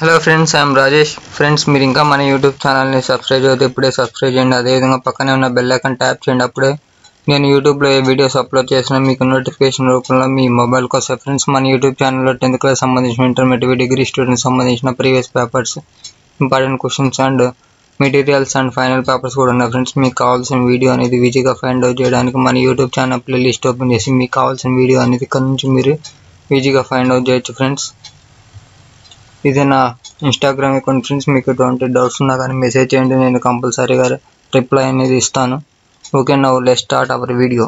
Hello friends, I'm Rajesh. Friends, మీరు ఇంకా మన యూట్యూబ్ ఛానల్ని సబ్స్క్రైబ్ చేస్తే ఇప్పుడే సబ్స్క్రైబ్ చేయండి. అదేవిధంగా పక్కనే ఉన్న బెల్ ఐకాన్ ట్యాప్ చేయండి. అప్పుడే నేను యూట్యూబ్లో ఏ వీడియోస్ అప్లోడ్ చేసినా మీకు నోటిఫికేషన్ రూపంలో మీ మొబైల్కి వస్తాయి. ఫ్రెండ్స్, మన యూట్యూబ్ ఛానల్లో 10th క్లాస్ సంబంధించిన ఇంటర్మీడియట్ డిగ్రీ స్టూడెంట్స్ సంబంధించిన previous papers, important questions and materials and final papers కూడా ఉన్నాయి. ఫ్రెండ్స్, మీకు కావాల్సిన వీడియో అనేది ఈజీగా ఫైండ్ అవుట్ చేయడానికి మన యూట్యూబ్ ఛానల్ ప్లేలిస్ట్ ఓపెన్ చేసి మీకు కావాల్సిన వీడియో అనేది ఇక్కడ నుంచి మీరు ఈజీగా ఫైండ్ అవుట్ చేయొచ్చు. ఫ్రెండ్స్, ఇది నా ఇన్స్టాగ్రామ్ అకౌంట్. ఫ్రెండ్స్, మీకు ఎటువంటి డౌట్స్ ఉన్నా కానీ మెసేజ్ చేయండి, నేను కంపల్సరీగా రిప్లై అనేది ఇస్తాను. Okay, now let's start our video.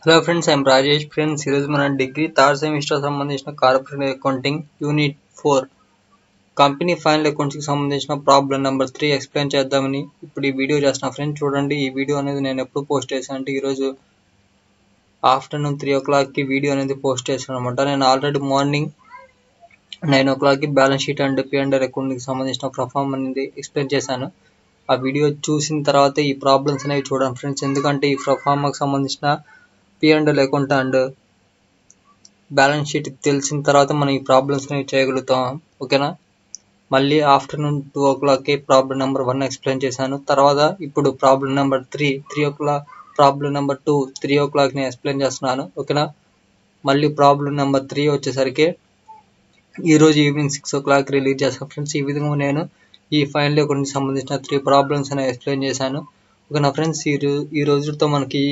Hello friends, I'm Rajesh. Friends, ఈరోజు మన డిగ్రీ థర్డ్ సెమిస్టర్ సంబంధించిన corporate accounting unit 4 company final అకౌంట్స్కి సంబంధించిన ప్రాబ్లం నెంబర్ 3 ఎక్స్ప్లెయిన్ చేద్దామని ఇప్పుడు ఈ వీడియో చేస్తున్నా. ఫ్రెండ్స్, చూడండి, ఈ వీడియో అనేది నేను ఎప్పుడు పోస్ట్ చేశాను అంటే ఈరోజు ఆఫ్టర్నూన్ 3 o'clockకి వీడియో అనేది పోస్ట్ చేశాను అనమాట. నేను ఆల్రెడీ మార్నింగ్ 9 o'clockకి బ్యాలెన్స్ షీట్ అండ్ P&L అకౌంట్కి సంబంధించిన పర్ఫార్మ్ అనేది ఎక్స్ప్లెయిన్ చేశాను. ఆ వీడియో చూసిన తర్వాత ఈ ప్రాబ్లమ్స్ అనేవి చూడండి ఫ్రెండ్స్, ఎందుకంటే ఈ పర్ఫార్మ్కి సంబంధించిన P&L account and balance sheet తెలిసిన తర్వాత మనం ఈ ప్రాబ్లమ్స్ అనేవి చేయగలుగుతాం. ఓకేనా? మళ్ళీ ఆఫ్టర్నూన్ 2 o'clockకి ప్రాబ్లం నెంబర్ 1 ఎక్స్ప్లెయిన్ చేశాను. తర్వాత ఇప్పుడు problem number 3 o'clock, problem number 2 3 o'clock నేను ఎక్స్ప్లెయిన్ చేస్తున్నాను. ఓకేనా? మళ్ళీ ప్రాబ్లం నెంబర్ 3 వచ్చేసరికి ఈరోజు ఈవినింగ్ 6 o'clock రిలీజ్ చేస్తాను. ఫ్రెండ్స్, ఈ విధంగా నేను ఈ ఫైనల్ అకౌంట్కి సంబంధించిన 3 ప్రాబ్లమ్స్ అనేవి ఎక్స్ప్లెయిన్ చేశాను. ఓకేనా ఫ్రెండ్స్, ఈ రోజుతో మనకి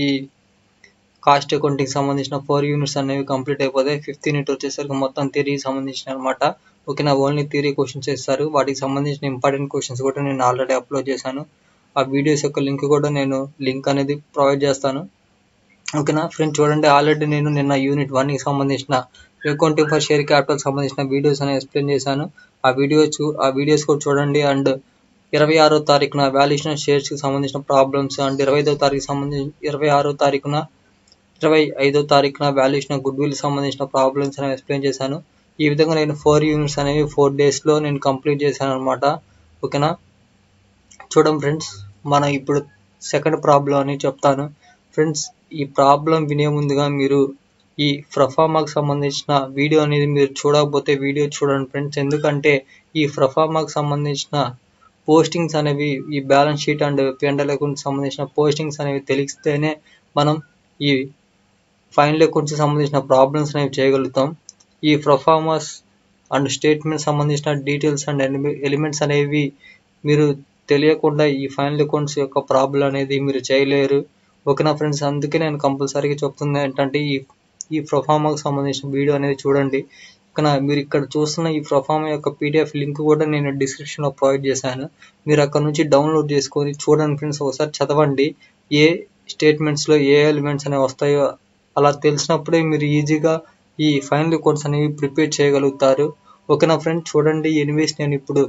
కాస్ట్ అకౌంటింగ్ సంబంధించిన 4 యూనిట్స్ అనేవి కంప్లీట్ అయిపోతాయి. 5th యూనిట్ వచ్చేసరికి మొత్తం థియరీకి సంబంధించిన అనమాట. ఓకేనా? ఓన్లీ థియరీ క్వశ్చన్స్ ఇస్తారు. వాటికి సంబంధించిన ఇంపార్టెంట్ క్వశ్చన్స్ కూడా నేను ఆల్రెడీ అప్లోడ్ చేశాను. ఆ వీడియోస్ యొక్క లింక్ కూడా నేను అనేది ప్రొవైడ్ చేస్తాను. ఓకేనా ఫ్రెండ్స్, చూడండి, ఆల్రెడీ నేను నిన్న యూనిట్ 1కి సంబంధించిన అకౌంటింగ్ ఫర్ షేర్ క్యాపిటల్ సంబంధించిన వీడియోస్ అనేవి ఎక్స్ప్లెయిన్ చేశాను. ఆ వీడియోస్ కూడా చూడండి. అండ్ 26వ తారీఖున వాల్యుయేషన్ షేర్స్కి సంబంధించిన ప్రాబ్లమ్స్ అండ్ 25వ తారీఖున వాల్యుయేషన్ గుడ్ విల్ సంబంధించిన ప్రాబ్లమ్స్ అనేవి ఎక్స్ప్లెయిన్ చేశాను. ఈ విధంగా నేను 4 యూనిట్స్ అనేవి 4 daysలో నేను కంప్లీట్ చేశాను అనమాట. ఓకేనా? చూడండి ఫ్రెండ్స్, మనం ఇప్పుడు సెకండ్ ప్రాబ్లం అని చెప్తాను. ఫ్రెండ్స్, ఈ ప్రాబ్లం వినే ముందుగా మీరు ఈ ప్రొఫార్మాకి సంబంధించిన వీడియో అనేది మీరు చూడకపోతే వీడియో చూడండి ఫ్రెండ్స్, ఎందుకంటే ఈ ప్రొఫార్మాకి సంబంధించిన పోస్టింగ్స్ అనేవి, ఈ బ్యాలెన్స్ షీట్ అండ్ P&L అకౌంట్కి సంబంధించిన పోస్టింగ్స్ అనేవి తెలిస్తేనే మనం ఈ ఫైనల్ అకౌంట్స్కి సంబంధించిన ప్రాబ్లమ్స్ అనేవి చేయగలుగుతాం. ఈ ప్రొఫార్మర్స్ అండ్ స్టేట్మెంట్ సంబంధించిన డీటెయిల్స్ అండ్ ఎలిమెంట్స్ అనేవి మీరు తెలియకుండా ఈ ఫైనల్ అకౌంట్స్ యొక్క ప్రాబ్లం అనేది మీరు చేయలేరు. ఓకేనా ఫ్రెండ్స్, అందుకే నేను కంపల్సరీగా చెప్తుంది ఏంటంటే ఈ ప్రొఫార్మాకి సంబంధించిన వీడియో అనేది చూడండి. ఓకేనా? మీరు ఇక్కడ చూస్తున్న ఈ ప్రొఫార్మా యొక్క PDF లింక్ కూడా నేను డిస్క్రిప్షన్లో ప్రొవైడ్ చేశాను. మీరు అక్కడ నుంచి డౌన్లోడ్ చేసుకొని చూడండి ఫ్రెండ్స్, ఒకసారి చదవండి. ఏ స్టేట్మెంట్స్లో ఏ ఎలిమెంట్స్ అనేవి వస్తాయో అలా తెలిసినప్పుడే మీరు ఈజీగా ఈ ఫైనల్ అకౌంట్స్ అనేవి ప్రిపేర్ చేయగలుగుతారు. ఓకేనా ఫ్రెండ్స్, చూడండి, ఎనీవేస్ నేను ఇప్పుడు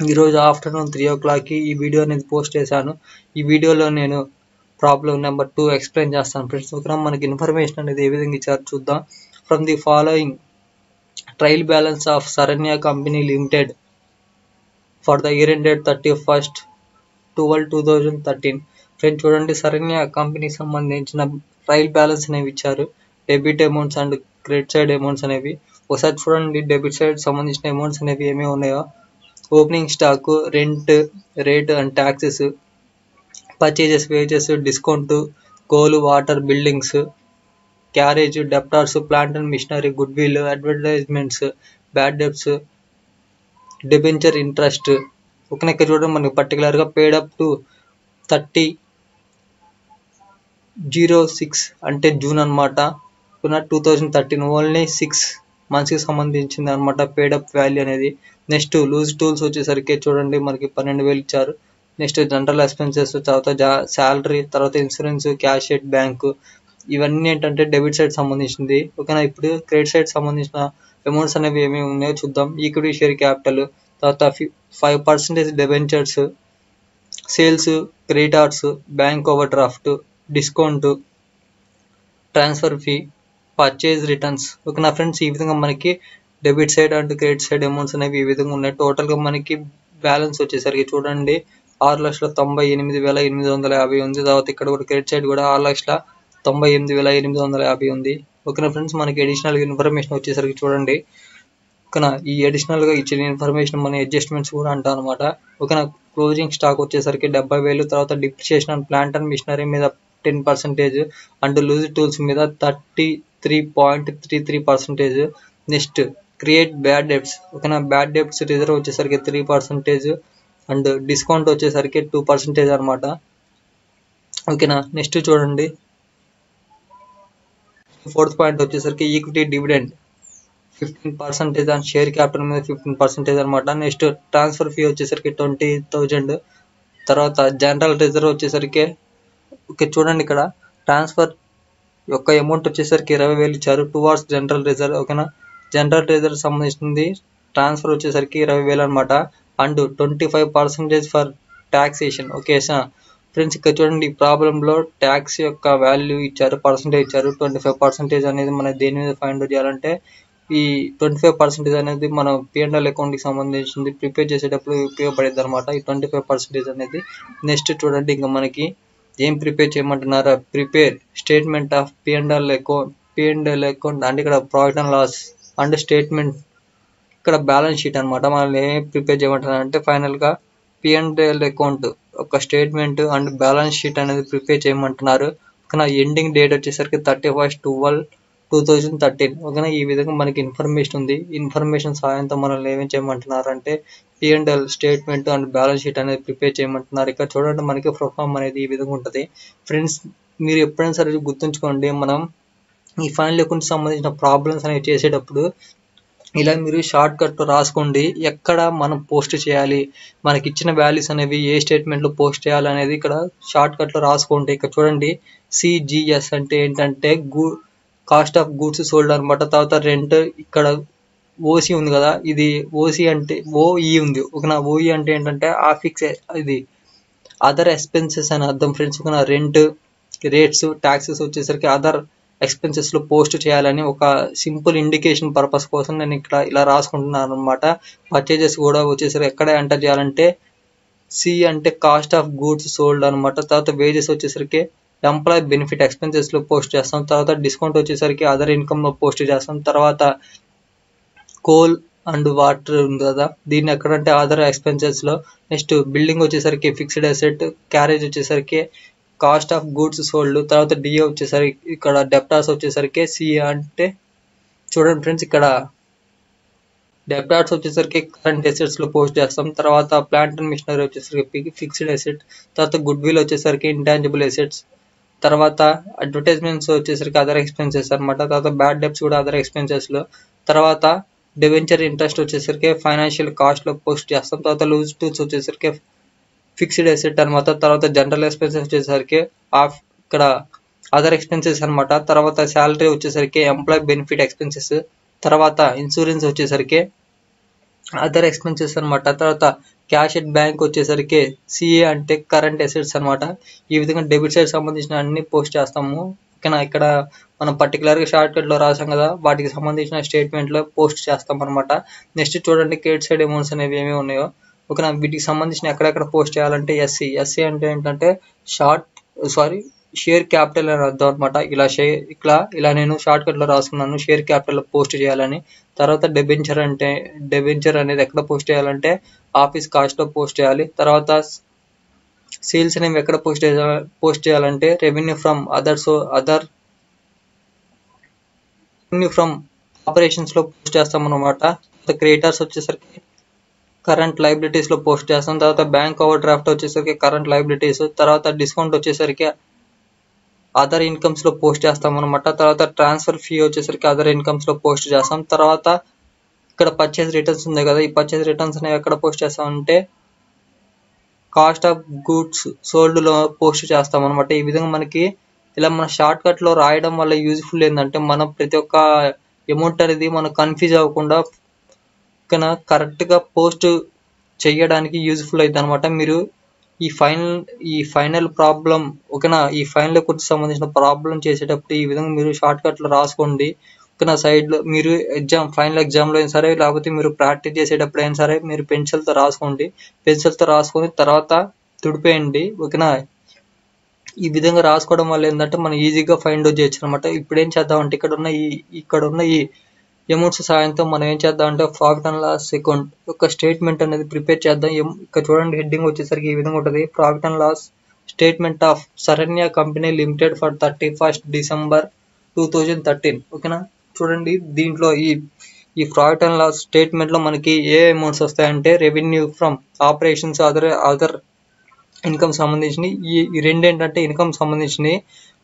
ఈరోజు ఆఫ్టర్నూన్ 3 o'clockకి ఈ వీడియో అనేది పోస్ట్ చేశాను. ఈ వీడియోలో నేను ప్రాబ్లం నెంబర్ 2 ఎక్స్ప్లెయిన్ చేస్తాను ఫ్రెండ్స్. ఓకేనా? మనకి ఇన్ఫర్మేషన్ అనేది ఏ విధంగా ఇచ్చారు చూద్దాం. From the following trial balance of Sharanya company limited for the year ended 31/12/2013. Friends, చూడండి, శరణ్య కంపెనీకి సంబంధించిన ట్రయల్ బ్యాలెన్స్ అనేవి ఇచ్చారు. Debit amounts and credit side amounts అనేవి ఒకసారి చూడండి. డెబిట్ సైడ్ సంబంధించిన అమౌంట్స్ అనేవి ఏమేమి ఉన్నాయో: opening stock, rent, rate and taxes, purchases, wages, discount, coal, water, buildings, carriage, debtors, plant and machinery, goodwill, advertisements, bad debts, debenture interest. ఓకేనా? ఇక్కడ చూడండి, మనకి పర్టికులర్గా పేడ్ అప్ టు 30/06 అంటే జూన్ అనమాట. 2013 ఓన్లీ 6 monthsకి సంబంధించింది అనమాట పేడ్ అప్ వాల్యూ అనేది. నెక్స్ట్ లూజ్ టూల్స్ వచ్చేసరికి చూడండి, మనకి 12,000 ఇచ్చారు. నెక్స్ట్ జనరల్ ఎక్స్పెన్సెస్, తర్వాత శాలరీ, తర్వాత ఇన్సూరెన్స్, క్యాష్ ఎట్ బ్యాంకు, ఇవన్నీ ఏంటంటే డెబిట్ సైడ్ సంబంధించింది. ఓకేనా? ఇప్పుడు క్రెడిట్ సైడ్ సంబంధించిన అమౌంట్స్ అనేవి ఏమేమి ఉన్నాయో చూద్దాం. ఈక్విటీ షేర్ క్యాపిటల్, తర్వాత 5% debentures, sales, creditors, bank over draft, discount, transfer fee, purchase returns. ఓకేనా ఫ్రెండ్స్, ఈ విధంగా మనకి debit side and credit side amounts అనేవి ఈ విధంగా ఉన్నాయి. టోటల్గా మనకి బ్యాలెన్స్ వచ్చేసరికి చూడండి 6,98,850 ఉంది. తర్వాత ఇక్కడ కూడా క్రెడిట్ సైడ్ కూడా 6,98,850 ఉంది. ఓకేనా ఫ్రెండ్స్, మనకి అడిషనల్ ఇన్ఫర్మేషన్ వచ్చేసరికి చూడండి. ఓకేనా, ఈ అడిషనల్ గా ఇచ్చిన ఇన్ఫర్మేషన్ మన అడ్జస్ట్మెంట్స్ కూడా అంటాం అనమాట. ఓకేనా, క్లోజింగ్ స్టాక్ వచ్చేసరికి 70,000, తర్వాత depreciation and plant and machinery మీద 10% అండ్ లూజ్ టూల్స్ మీద 33.33%. Next create bad debts. ఓకేనా, బ్యాడ్ డెబ్ట్స్ రిజర్వ్ వచ్చేసరికి 3% అండ్ డిస్కౌంట్ వచ్చేసరికి 2% అనమాట. ఓకేనా, నెక్స్ట్ చూడండి, 4th పాయింట్ వచ్చేసరికి equity dividend 15% and share capital మీద 15% అనమాట. నెక్స్ట్ ట్రాన్స్ఫర్ ఫీ వచ్చేసరికి 20,000. తర్వాత జనరల్ రిజర్వ్ వచ్చేసరికి ఓకే చూడండి, ఇక్కడ ట్రాన్స్ఫర్ యొక్క అమౌంట్ వచ్చేసరికి 20,000 ఇచ్చారు టువార్డ్స్ జనరల్ రిజర్వ్. ఓకేనా, జనరల్ రిజర్వ్ సంబంధించింది ట్రాన్స్ఫర్ వచ్చేసరికి 20,000 అనమాట. And 25% for taxation. Okay friends, ఇక్కడ చూడండి, ఈ ప్రాబ్లంలో ట్యాక్స్ యొక్క వాల్యూ ఇచ్చారు, పర్సంటేజ్ ఇచ్చారు. 25% అనేది మన దేని మీద ఫైండ్ అవుట్ చేయాలంటే ఈ 25% అనేది మనం P&L అకౌంట్ కి సంబంధించింది ప్రిపేర్ చేసేటప్పుడు ఉపయోగపడేది అనమాట, ఈ 25% అనేది. నెక్స్ట్ చూడండి, ఇంకా మనకి ఏం ప్రిపేర్ చేయమంటున్నారా, prepare statement of P&L account and ఇక్కడ profit and loss and statement, ఇక్కడ బ్యాలెన్స్ షీట్ అనమాట. మనల్ని ఏం ప్రిపేర్ చేయమంటున్నారు అంటే ఫైనల్ గా P&L అకౌంట్ ఒక స్టేట్మెంట్ అండ్ బ్యాలెన్స్ షీట్ అనేది ప్రిపేర్ చేయమంటున్నారు. ఓకేనా, ఎండింగ్ డేట్ వచ్చేసరికి 31/12/2013. ఓకేనా, ఈ విధంగా మనకి ఇన్ఫర్మేషన్ ఉంది. ఇన్ఫర్మేషన్ సహాయంతో మనల్ని ఏమేం చేయమంటున్నారు అంటే P&L statement and balance sheet అనేది ప్రిపేర్ చేయమంటున్నారు. ఇక్కడ చూడండి, మనకి ప్రొఫార్మ్ అనేది ఈ విధంగా ఉంటుంది. ఫ్రెండ్స్, మీరు ఎప్పుడైనా సరే గుర్తుంచుకోండి, మనం ఈ ఫైనల్ అకౌంట్ సంబంధించిన ప్రాబ్లమ్స్ అనేవి చేసేటప్పుడు ఇలా మీరు షార్ట్ కట్ రాసుకోండి. ఎక్కడ మనం పోస్ట్ చేయాలి, మనకి ఇచ్చిన వాల్యూస్ అనేవి ఏ స్టేట్మెంట్ లో పోస్ట్ చేయాలి అనేది ఇక్కడ షార్ట్ కట్ లో రాసుకోండి. ఇక్కడ చూడండి, CGS అంటే ఏంటంటే కాస్ట్ ఆఫ్ గూడ్స్ సోల్డ్ అనమాట. తర్వాత రెంట్, ఇక్కడ OC ఉంది కదా, ఇది OC అంటే OE ఉంది. ఓకేనా, OE అంటే ఏంటంటే ఆఫిక్స్, ఇది అదర్ ఎక్స్పెన్సెస్ అని అర్థం ఫ్రెండ్స్. ఓకేనా, రెంట్, రేట్స్, ట్యాక్సెస్ వచ్చేసరికి అదర్ ఎక్స్పెన్సెస్ లో పోస్ట్ చేయాలని ఒక సింపుల్ ఇండికేషన్ పర్పస్ కోసం నేను ఇక్కడ ఇలా రాసుకుంటున్నాను అనమాట. పర్చేజెస్ కూడా వచ్చేసరికి ఎక్కడ ఎంటర్ చేయాలంటే C అంటే కాస్ట్ ఆఫ్ గూడ్స్ సోల్డ్ అనమాట. తర్వాత వేజెస్ వచ్చేసరికి ఎంప్లాయ్ బెనిఫిట్ ఎక్స్పెన్సెస్ లో పోస్ట్ చేస్తాం. తర్వాత డిస్కౌంట్ వచ్చేసరికి అదర్ ఇన్కమ్ లో పోస్ట్ చేస్తాం. తర్వాత కోల్ అండ్ వాటర్ ఉంది కదా, దీన్ని ఎక్కడంటే అదర్ ఎక్స్పెన్సెస్ లో. నెక్స్ట్ బిల్డింగ్ వచ్చేసరికి ఫిక్స్డ్ అసెట్, క్యారేజ్ వచ్చేసరికి కాస్ట్ ఆఫ్ గూడ్స్ సోల్డ్. తర్వాత DA వచ్చేసరికి ఇక్కడ డెప్టార్స్ వచ్చేసరికి CA అంటే చూడండి ఫ్రెండ్స్, ఇక్కడ డెప్టార్స్ వచ్చేసరికి కరెంట్ అసెట్స్ లో పోస్ట్ చేస్తాం. తర్వాత ప్లాంట్ అండ్ మిషనరీ వచ్చేసరికి ఫిక్స్డ్ అసెట్. తర్వాత గుడ్ విల్ వచ్చేసరికి ఇంటాంజిబుల్ అసెట్స్. తర్వాత అడ్వర్టైజ్మెంట్స్ వచ్చేసరికి అదర్ ఎక్స్పెన్సెస్ అనమాట. తర్వాత బ్యాడ్ డెబ్ట్స్ కూడా అదర్ ఎక్స్పెన్సెస్ లో. తర్వాత డిబెంచర్ ఇంట్రెస్ట్ వచ్చేసరికి ఫైనాన్షియల్ కాస్ట్ లో పోస్ట్ చేస్తాం. తర్వాత లూజ్ టూల్స్ వచ్చేసరికి ఫిక్స్డ్ అసెట్ అనమాట. తర్వాత జనరల్ ఎక్స్పెన్సెస్ వచ్చేసరికి ఇక్కడ అదర్ ఎక్స్పెన్సెస్ అనమాట. తర్వాత శాలరీ వచ్చేసరికి ఎంప్లాయ్ బెనిఫిట్ ఎక్స్పెన్సెస్. తర్వాత ఇన్సూరెన్స్ వచ్చేసరికి అదర్ ఎక్స్పెన్సెస్ అనమాట. తర్వాత క్యాష్ ఎట్ బ్యాంక్ వచ్చేసరికి CA అంటే కరెంట్ అసెట్స్ అనమాట. ఈ విధంగా డెబిట్ సైడ్ సంబంధించిన అన్ని పోస్ట్ చేస్తాము. ఓకేనా, ఇక్కడ మనం పర్టికులర్ గా షార్ట్ కట్ లో రాసాం కదా, వాటికి సంబంధించిన స్టేట్మెంట్ లో పోస్ట్ చేస్తాం అనమాట. నెక్స్ట్ చూడండి, క్రెడిట్ సైడ్ అమౌంట్స్ అనేవి ఏమేమి ఉన్నాయో. ఓకేనా, వీటికి సంబంధించిన ఎక్కడెక్కడ పోస్ట్ చేయాలంటే SC అంటే ఏంటంటే షేర్ క్యాపిటల్ అని అర్థం అనమాట. ఇలా నేను షార్ట్ కట్ లో రాసుకున్నాను, షేర్ క్యాపిటల్ లో పోస్ట్ చేయాలని. తర్వాత డెబెంచర్ అనేది ఎక్కడ పోస్ట్ చేయాలంటే ఆఫీస్ కాస్ట్ లో పోస్ట్ చేయాలి. తర్వాత సేల్స్ అనేవి ఎక్కడ పోస్ట్ చేయాలంటే రెవెన్యూ ఫ్రమ్ ఆపరేషన్స్ లో పోస్ట్ చేస్తాం అనమాట. క్రెడిటర్స్ వచ్చేసరికి కరెంట్ లైబిలిటీస్ లో పోస్ట్ చేస్తాం. తర్వాత బ్యాంక్ ఓవర్ డ్రాఫ్ట్ వచ్చేసరికి కరెంట్ లైబిలిటీస్. తర్వాత డిస్కౌంట్ వచ్చేసరికి అదర్ ఇన్కమ్స్ లో పోస్ట్ చేస్తాం అనమాట. తర్వాత ట్రాన్స్ఫర్ ఫీ వచ్చేసరికి అదర్ ఇన్కమ్స్ లో పోస్ట్ చేస్తాం. తర్వాత ఇక్కడ పర్చేస్ రిటర్న్స్ ఉంది కదా, ఈ పర్చేస్ రిటర్న్స్ అనేవి ఎక్కడ పోస్ట్ చేస్తామంటే కాస్ట్ ఆఫ్ గూడ్స్ సోల్డ్ లో పోస్ట్ చేస్తాం అనమాట. ఈ విధంగా మనకి ఇలా మన షార్ట్ కట్ లో రాయడం వల్ల యూజ్ఫుల్ ఏంటంటే మనం ప్రతి ఒక్క అమౌంట్ అనేది మనం కన్ఫ్యూజ్ అవ్వకుండా కరెక్ట్ గా పోస్ట్ చేయడానికి యూజ్ఫుల్ అవుతుంది అనమాట. మీరు ఈ ఫైనల్ ప్రాబ్లం, ఓకేనా, ఈ ఫైనల్ అకౌంట్ సంబంధించిన ప్రాబ్లం చేసేటప్పుడు ఈ విధంగా మీరు షార్ట్ కట్ లో రాసుకోండి. ఓకేనా, సైడ్ లో మీరు ఫైనల్ ఎగ్జామ్ లో అయినా సరే, లేకపోతే మీరు ప్రాక్టీస్ చేసేటప్పుడు అయినా సరే మీరు పెన్సిల్ తో రాసుకోండి. పెన్సిల్ తో రాసుకొని తర్వాత తుడిపేయండి. ఓకేనా, ఈ విధంగా రాసుకోవడం వల్ల ఏంటంటే మనం ఈజీగా ఫైండ్ అవుట్ చేయొచ్చు అనమాట. ఇప్పుడు ఏం చేద్దామంటే ఇక్కడ ఉన్న ఈ అమౌంట్స్ సాయంతో మనం ఏం చేద్దామంటే ప్రాఫిట్ అండ్ లాస్ అకౌంట్ యొక్క స్టేట్మెంట్ అనేది ప్రిపేర్ చేద్దాం. ఇక్కడ చూడండి, హెడ్డింగ్ వచ్చేసరికి ఈ విధంగా ఉంటుంది, profit and loss statement of Sharanya company limited for 31st December 2013. ఓకేనా, చూడండి దీంట్లో ఈ ప్రాఫిట్ అండ్ లాస్ స్టేట్మెంట్ లో మనకి ఏ అమౌంట్స్ వస్తాయంటే revenue from operations, other income సంబంధించినవి. ఈ రెండు ఏంటంటే ఇన్కమ్ సంబంధించినవి.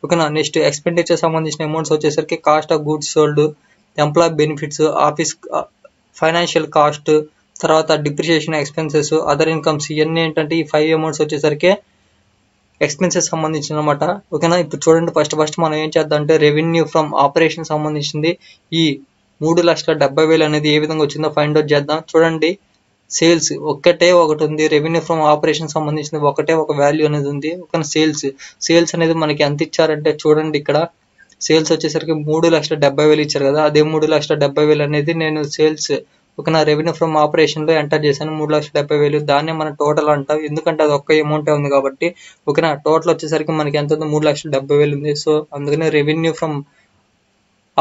ఓకేనా, నెక్స్ట్ ఎక్స్పెండిచర్ సంబంధించిన అమౌంట్స్ వచ్చేసరికి cost of goods sold, employee benefits, office financial cost, తర్వాత డిప్రిషియేషన్ ఎక్స్పెన్సెస్, అదర్ ఇన్కమ్స్. ఇవన్నీ ఏంటంటే ఈ 5 అమౌంట్స్ వచ్చేసరికి ఎక్స్పెన్సెస్ సంబంధించిన అనమాట. ఓకేనా, ఇప్పుడు చూడండి ఫస్ట్ మనం ఏం చేద్దాం అంటే రెవెన్యూ ఫ్రమ్ ఆపరేషన్ సంబంధించింది ఈ 3,70,000 అనేది ఏ విధంగా వచ్చిందో ఫైండ్ అవుట్ చేద్దాం. చూడండి, సేల్స్ ఒకటి ఉంది, రెవెన్యూ ఫ్రమ్ ఆపరేషన్ సంబంధించిన ఒక వాల్యూ అనేది ఉంది. ఓకేనా, సేల్స్ అనేది మనకి ఎంత ఇచ్చారంటే చూడండి, ఇక్కడ సేల్స్ వచ్చేసరికి 3,70,000 ఇచ్చారు కదా, అదే 3,70,000 అనేది నేను సేల్స్ ఓకేనా రెవెన్యూ ఫ్రమ్ ఆపరేషన్ లో ఎంటర్ చేశాను 3,70,000. దాన్నే మనం టోటల్ అంటాం, ఎందుకంటే అది ఒక్క అమౌంట్ ఉంది కాబట్టి. ఓకేనా, టోటల్ వచ్చేసరికి మనకి ఎంత ఉంది, 3,70,000 ఉంది. సో అందుకనే రెవెన్యూ ఫ్రమ్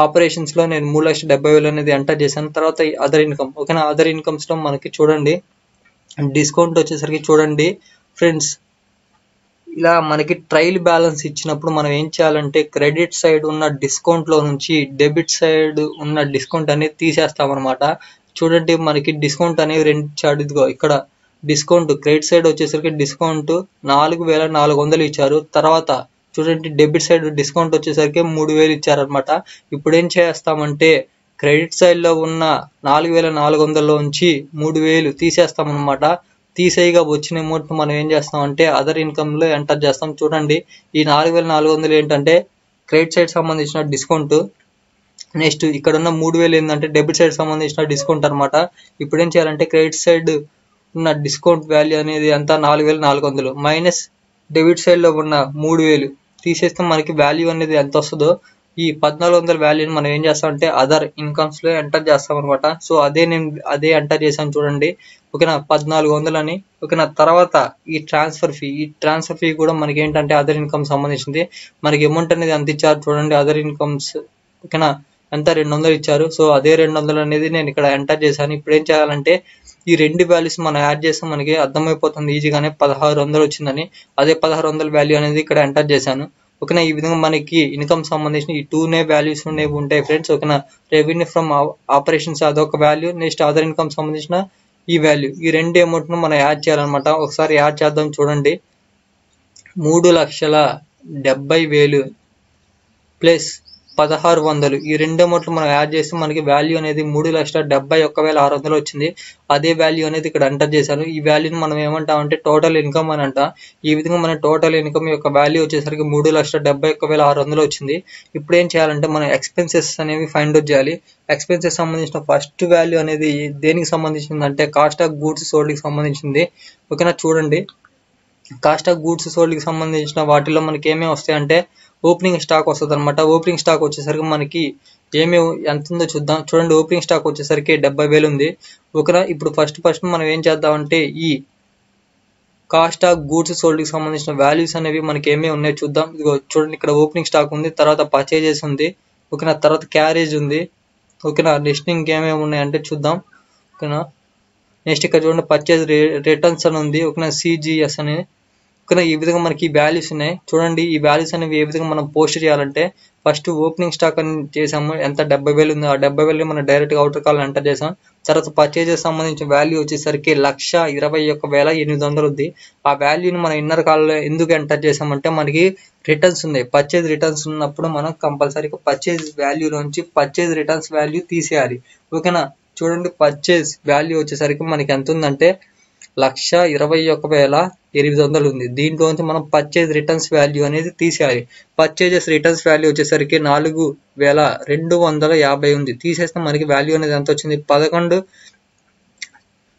ఆపరేషన్స్ లో నేను 3,70,000 అనేది ఎంటర్ చేశాను. తర్వాత అదర్ ఇన్కమ్. ఓకేనా, అదర్ ఇన్కమ్స్ లో మనకి చూడండి డిస్కౌంట్ వచ్చేసరికి చూడండి ఫ్రెండ్స్, ఇలా మనకి ట్రయల్ బ్యాలెన్స్ ఇచ్చినప్పుడు మనం ఏం చేయాలంటే క్రెడిట్ సైడ్ ఉన్న డిస్కౌంట్ లో నుంచి డెబిట్ సైడ్ ఉన్న డిస్కౌంట్ అనేది తీసేస్తాం అనమాట. చూడండి, మనకి డిస్కౌంట్ అనేది రెండు ఇచ్చాడు. ఇదిగో ఇక్కడ డిస్కౌంట్ క్రెడిట్ సైడ్ వచ్చేసరికి డిస్కౌంట్ 4,400 ఇచ్చారు. తర్వాత చూడండి డెబిట్ సైడ్ డిస్కౌంట్ వచ్చేసరికి 3,000 ఇచ్చారనమాట. ఇప్పుడు ఏం చేస్తామంటే క్రెడిట్ సైడ్ లో ఉన్న 4,400 నుంచి 3,000 తీసేస్తాం అనమాట. తీసేయగా వచ్చిన అమౌంట్ మనం ఏం చేస్తాం అంటే అదర్ ఇన్కమ్ లో ఎంటర్ చేస్తాం. చూడండి, ఈ 4,400 ఏంటంటే క్రెడిట్ సైడ్ సంబంధించిన డిస్కౌంట్. నెక్స్ట్ ఇక్కడ ఉన్న 3,000 ఏంటంటే డెబిట్ సైడ్ సంబంధించిన డిస్కౌంట్ అనమాట. ఇప్పుడు ఏం చేయాలంటే క్రెడిట్ సైడ్ ఉన్న డిస్కౌంట్ వాల్యూ అనేది ఎంత 4,400 మైనస్ డెబిట్ సైడ్ లో ఉన్న 3,000 తీసేస్తే మనకి వాల్యూ అనేది ఎంత వస్తుందో ఈ 1,400 వాల్యూని మనం ఏం చేస్తాం అంటే అదర్ ఇన్కమ్స్ లో ఎంటర్ చేస్తాం అనమాట. సో అదే ఎంటర్ చేశాను చూడండి. ఓకేనా, 1,400 అని. ఓకేనా, తర్వాత ఈ ట్రాన్స్ఫర్ ఫీ కూడా మనకి ఏంటంటే అదర్ ఇన్కమ్ సంబంధించింది. మనకి అమౌంట్ అనేది ఎంత ఇచ్చారు చూడండి, అదర్ ఇన్కమ్స్. ఓకేనా, ఎంత 200 ఇచ్చారు. సో అదే 200 అనేది నేను ఇక్కడ ఎంటర్ చేశాను. ఇప్పుడు ఏం చేయాలంటే ఈ రెండు వాల్యూస్ మనం యాడ్ చేస్తే మనకి అర్థమైపోతుంది ఈజీగానే 1,600 వచ్చిందని. అదే 1,600 వాల్యూ అనేది ఇక్కడ ఎంటర్ చేశాను. ఓకేనా, ఈ విధంగా మనకి ఇన్కమ్ సంబంధించిన ఈ 2 వాల్యూస్ ఉంటాయి ఫ్రెండ్స్. ఓకేనా, రెవెన్యూ ఫ్రమ్ ఆపరేషన్స్ అదొక వాల్యూ, నెక్స్ట్ అదర్ ఇన్కమ్ సంబంధించిన ఈ వాల్యూ, ఈ రెండు అమౌంట్ ను మనం యాడ్ చేయాలన్నమాట. ఒకసారి యాడ్ చేద్దాం చూడండి. 3,70,000 ప్లస్ 1,600 ఈ రెండు అమౌంట్లు మనం యాడ్ చేస్తే మనకి వాల్యూ అనేది 3,71,600 వచ్చింది. అదే వాల్యూ అనేది ఇక్కడ ఎంటర్ చేశాను. ఈ వాల్యూని మనం ఏమంటామంటే టోటల్ ఇన్కమ్ అని అంట. ఈ విధంగా మన టోటల్ ఇన్కమ్ యొక్క వాల్యూ వచ్చేసరికి 3,71,600 వచ్చింది. ఇప్పుడు ఏం చేయాలంటే మనం ఎక్స్పెన్సెస్ అనేవి ఫైండ్ అవుట్ చేయాలి. ఎక్స్పెన్సెస్ సంబంధించిన ఫస్ట్ వాల్యూ అనేది దేనికి సంబంధించింది అంటే కాస్ట్ ఆఫ్ గూడ్స్ సోల్డ్ కి సంబంధించింది. ఓకేనా, చూడండి కాస్ట్ ఆఫ్ గూడ్స్ సోల్డ్ కి సంబంధించిన వాటిలో మనకి ఏమేమి వస్తాయి అంటే ఓపెనింగ్ స్టాక్ వస్తుంది అనమాట. ఓపెనింగ్ స్టాక్ వచ్చేసరికి మనకి ఎంత ఉందో చూద్దాం. చూడండి, ఓపెనింగ్ స్టాక్ వచ్చేసరికి 70,000 ఉంది. ఓకేనా, ఇప్పుడు ఫస్ట్ మనం ఏం చేద్దామంటే ఈ కాస్ట్ ఆఫ్ గూడ్స్ సోల్డ్ కి సంబంధించిన వాల్యూస్ అనేవి మనకి ఏమేమి ఉన్నాయో చూద్దాం. ఇదిగో చూడండి, ఇక్కడ ఓపెనింగ్ స్టాక్ ఉంది, తర్వాత పర్చేజెస్ ఉంది. ఓకేనా, తర్వాత క్యారేజ్ ఉంది. ఓకేనా, నెక్స్ట్ ఇంకేమేమి ఉన్నాయంటే చూద్దాం. ఓకేనా, నెక్స్ట్ ఇక్కడ చూడండి పర్చేజ్ రిటర్న్స్ అని ఉంది. ఓకేనా, సిజిఎస్ అని. ఓకేనా, ఈ విధంగా మనకి వాల్యూస్ ఉన్నాయి. చూడండి, ఈ వాల్యూస్ అనేవి ఏ విధంగా మనం పోస్ట్ చేయాలంటే ఫస్ట్ ఓపెనింగ్ స్టాక్ అని చేసాము, ఎంత 70,000 ఉంది. ఆ 70,000 మనం డైరెక్ట్ గా అవుటర్ కాల్ ఎంటర్ చేసాం. తర్వాత పర్చేజెస్ సంబంధించిన వాల్యూ వచ్చేసరికి 1,21,800 ఉంది. ఆ వాల్యూని మనం ఇన్నర్ కాల్ ఎందుకు ఎంటర్ చేసామంటే మనకి రిటర్న్స్ ఉన్నాయి. పర్చేజ్ రిటర్న్స్ ఉన్నప్పుడు మనం కంపల్సరీగా పర్చేజ్ వాల్యూలోంచి పర్చేజ్ రిటర్న్స్ వాల్యూ తీసేయాలి. ఓకేనా, చూడండి పర్చేజ్ వాల్యూ వచ్చేసరికి మనకి ఎంత ఉందంటే 1,21,800 ఉంది. దీంట్లోంచి మనం పర్చేజ్ రిటర్న్స్ వాల్యూ అనేది తీసేయాలి. పర్చేజెస్ రిటర్న్స్ వాల్యూ వచ్చేసరికి 4,250 ఉంది. తీసేస్తే మనకి వాల్యూ అనేది ఎంత వచ్చింది 11.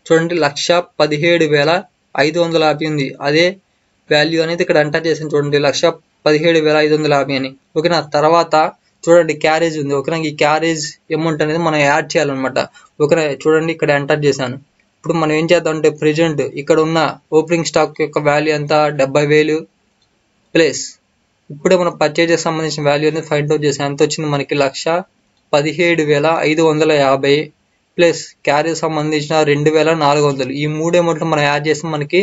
చూడండి 1,17,550 ఉంది. అదే వాల్యూ అనేది ఇక్కడ ఎంటర్ చేసాను. చూడండి 1,17,550 అని. ఓకేనా, తర్వాత చూడండి క్యారేజ్ ఉంది. ఓకేనా, ఈ క్యారేజ్ అమౌంట్ అనేది మనం యాడ్ చేయాలన్నమాట. ఓకేనా, చూడండి ఇక్కడ ఎంటర్ చేశాను. ఇప్పుడు మనం ఏం చేద్దాం అంటే ప్రెజెంట్ ఇక్కడ ఉన్న ఓపెనింగ్ స్టాక్ యొక్క వాల్యూ ఎంత 70,000 ప్లస్ ఇప్పుడే మనం పర్చేజెస్ సంబంధించిన వాల్యూ అనేది ఫైండ్ అవుట్ చేసాం. ఎంత వచ్చింది మనకి 1,17,550 ప్లస్ క్యారీ సంబంధించిన 2,400. ఈ 3 అమౌంట్లు మనం యాడ్ చేస్తే మనకి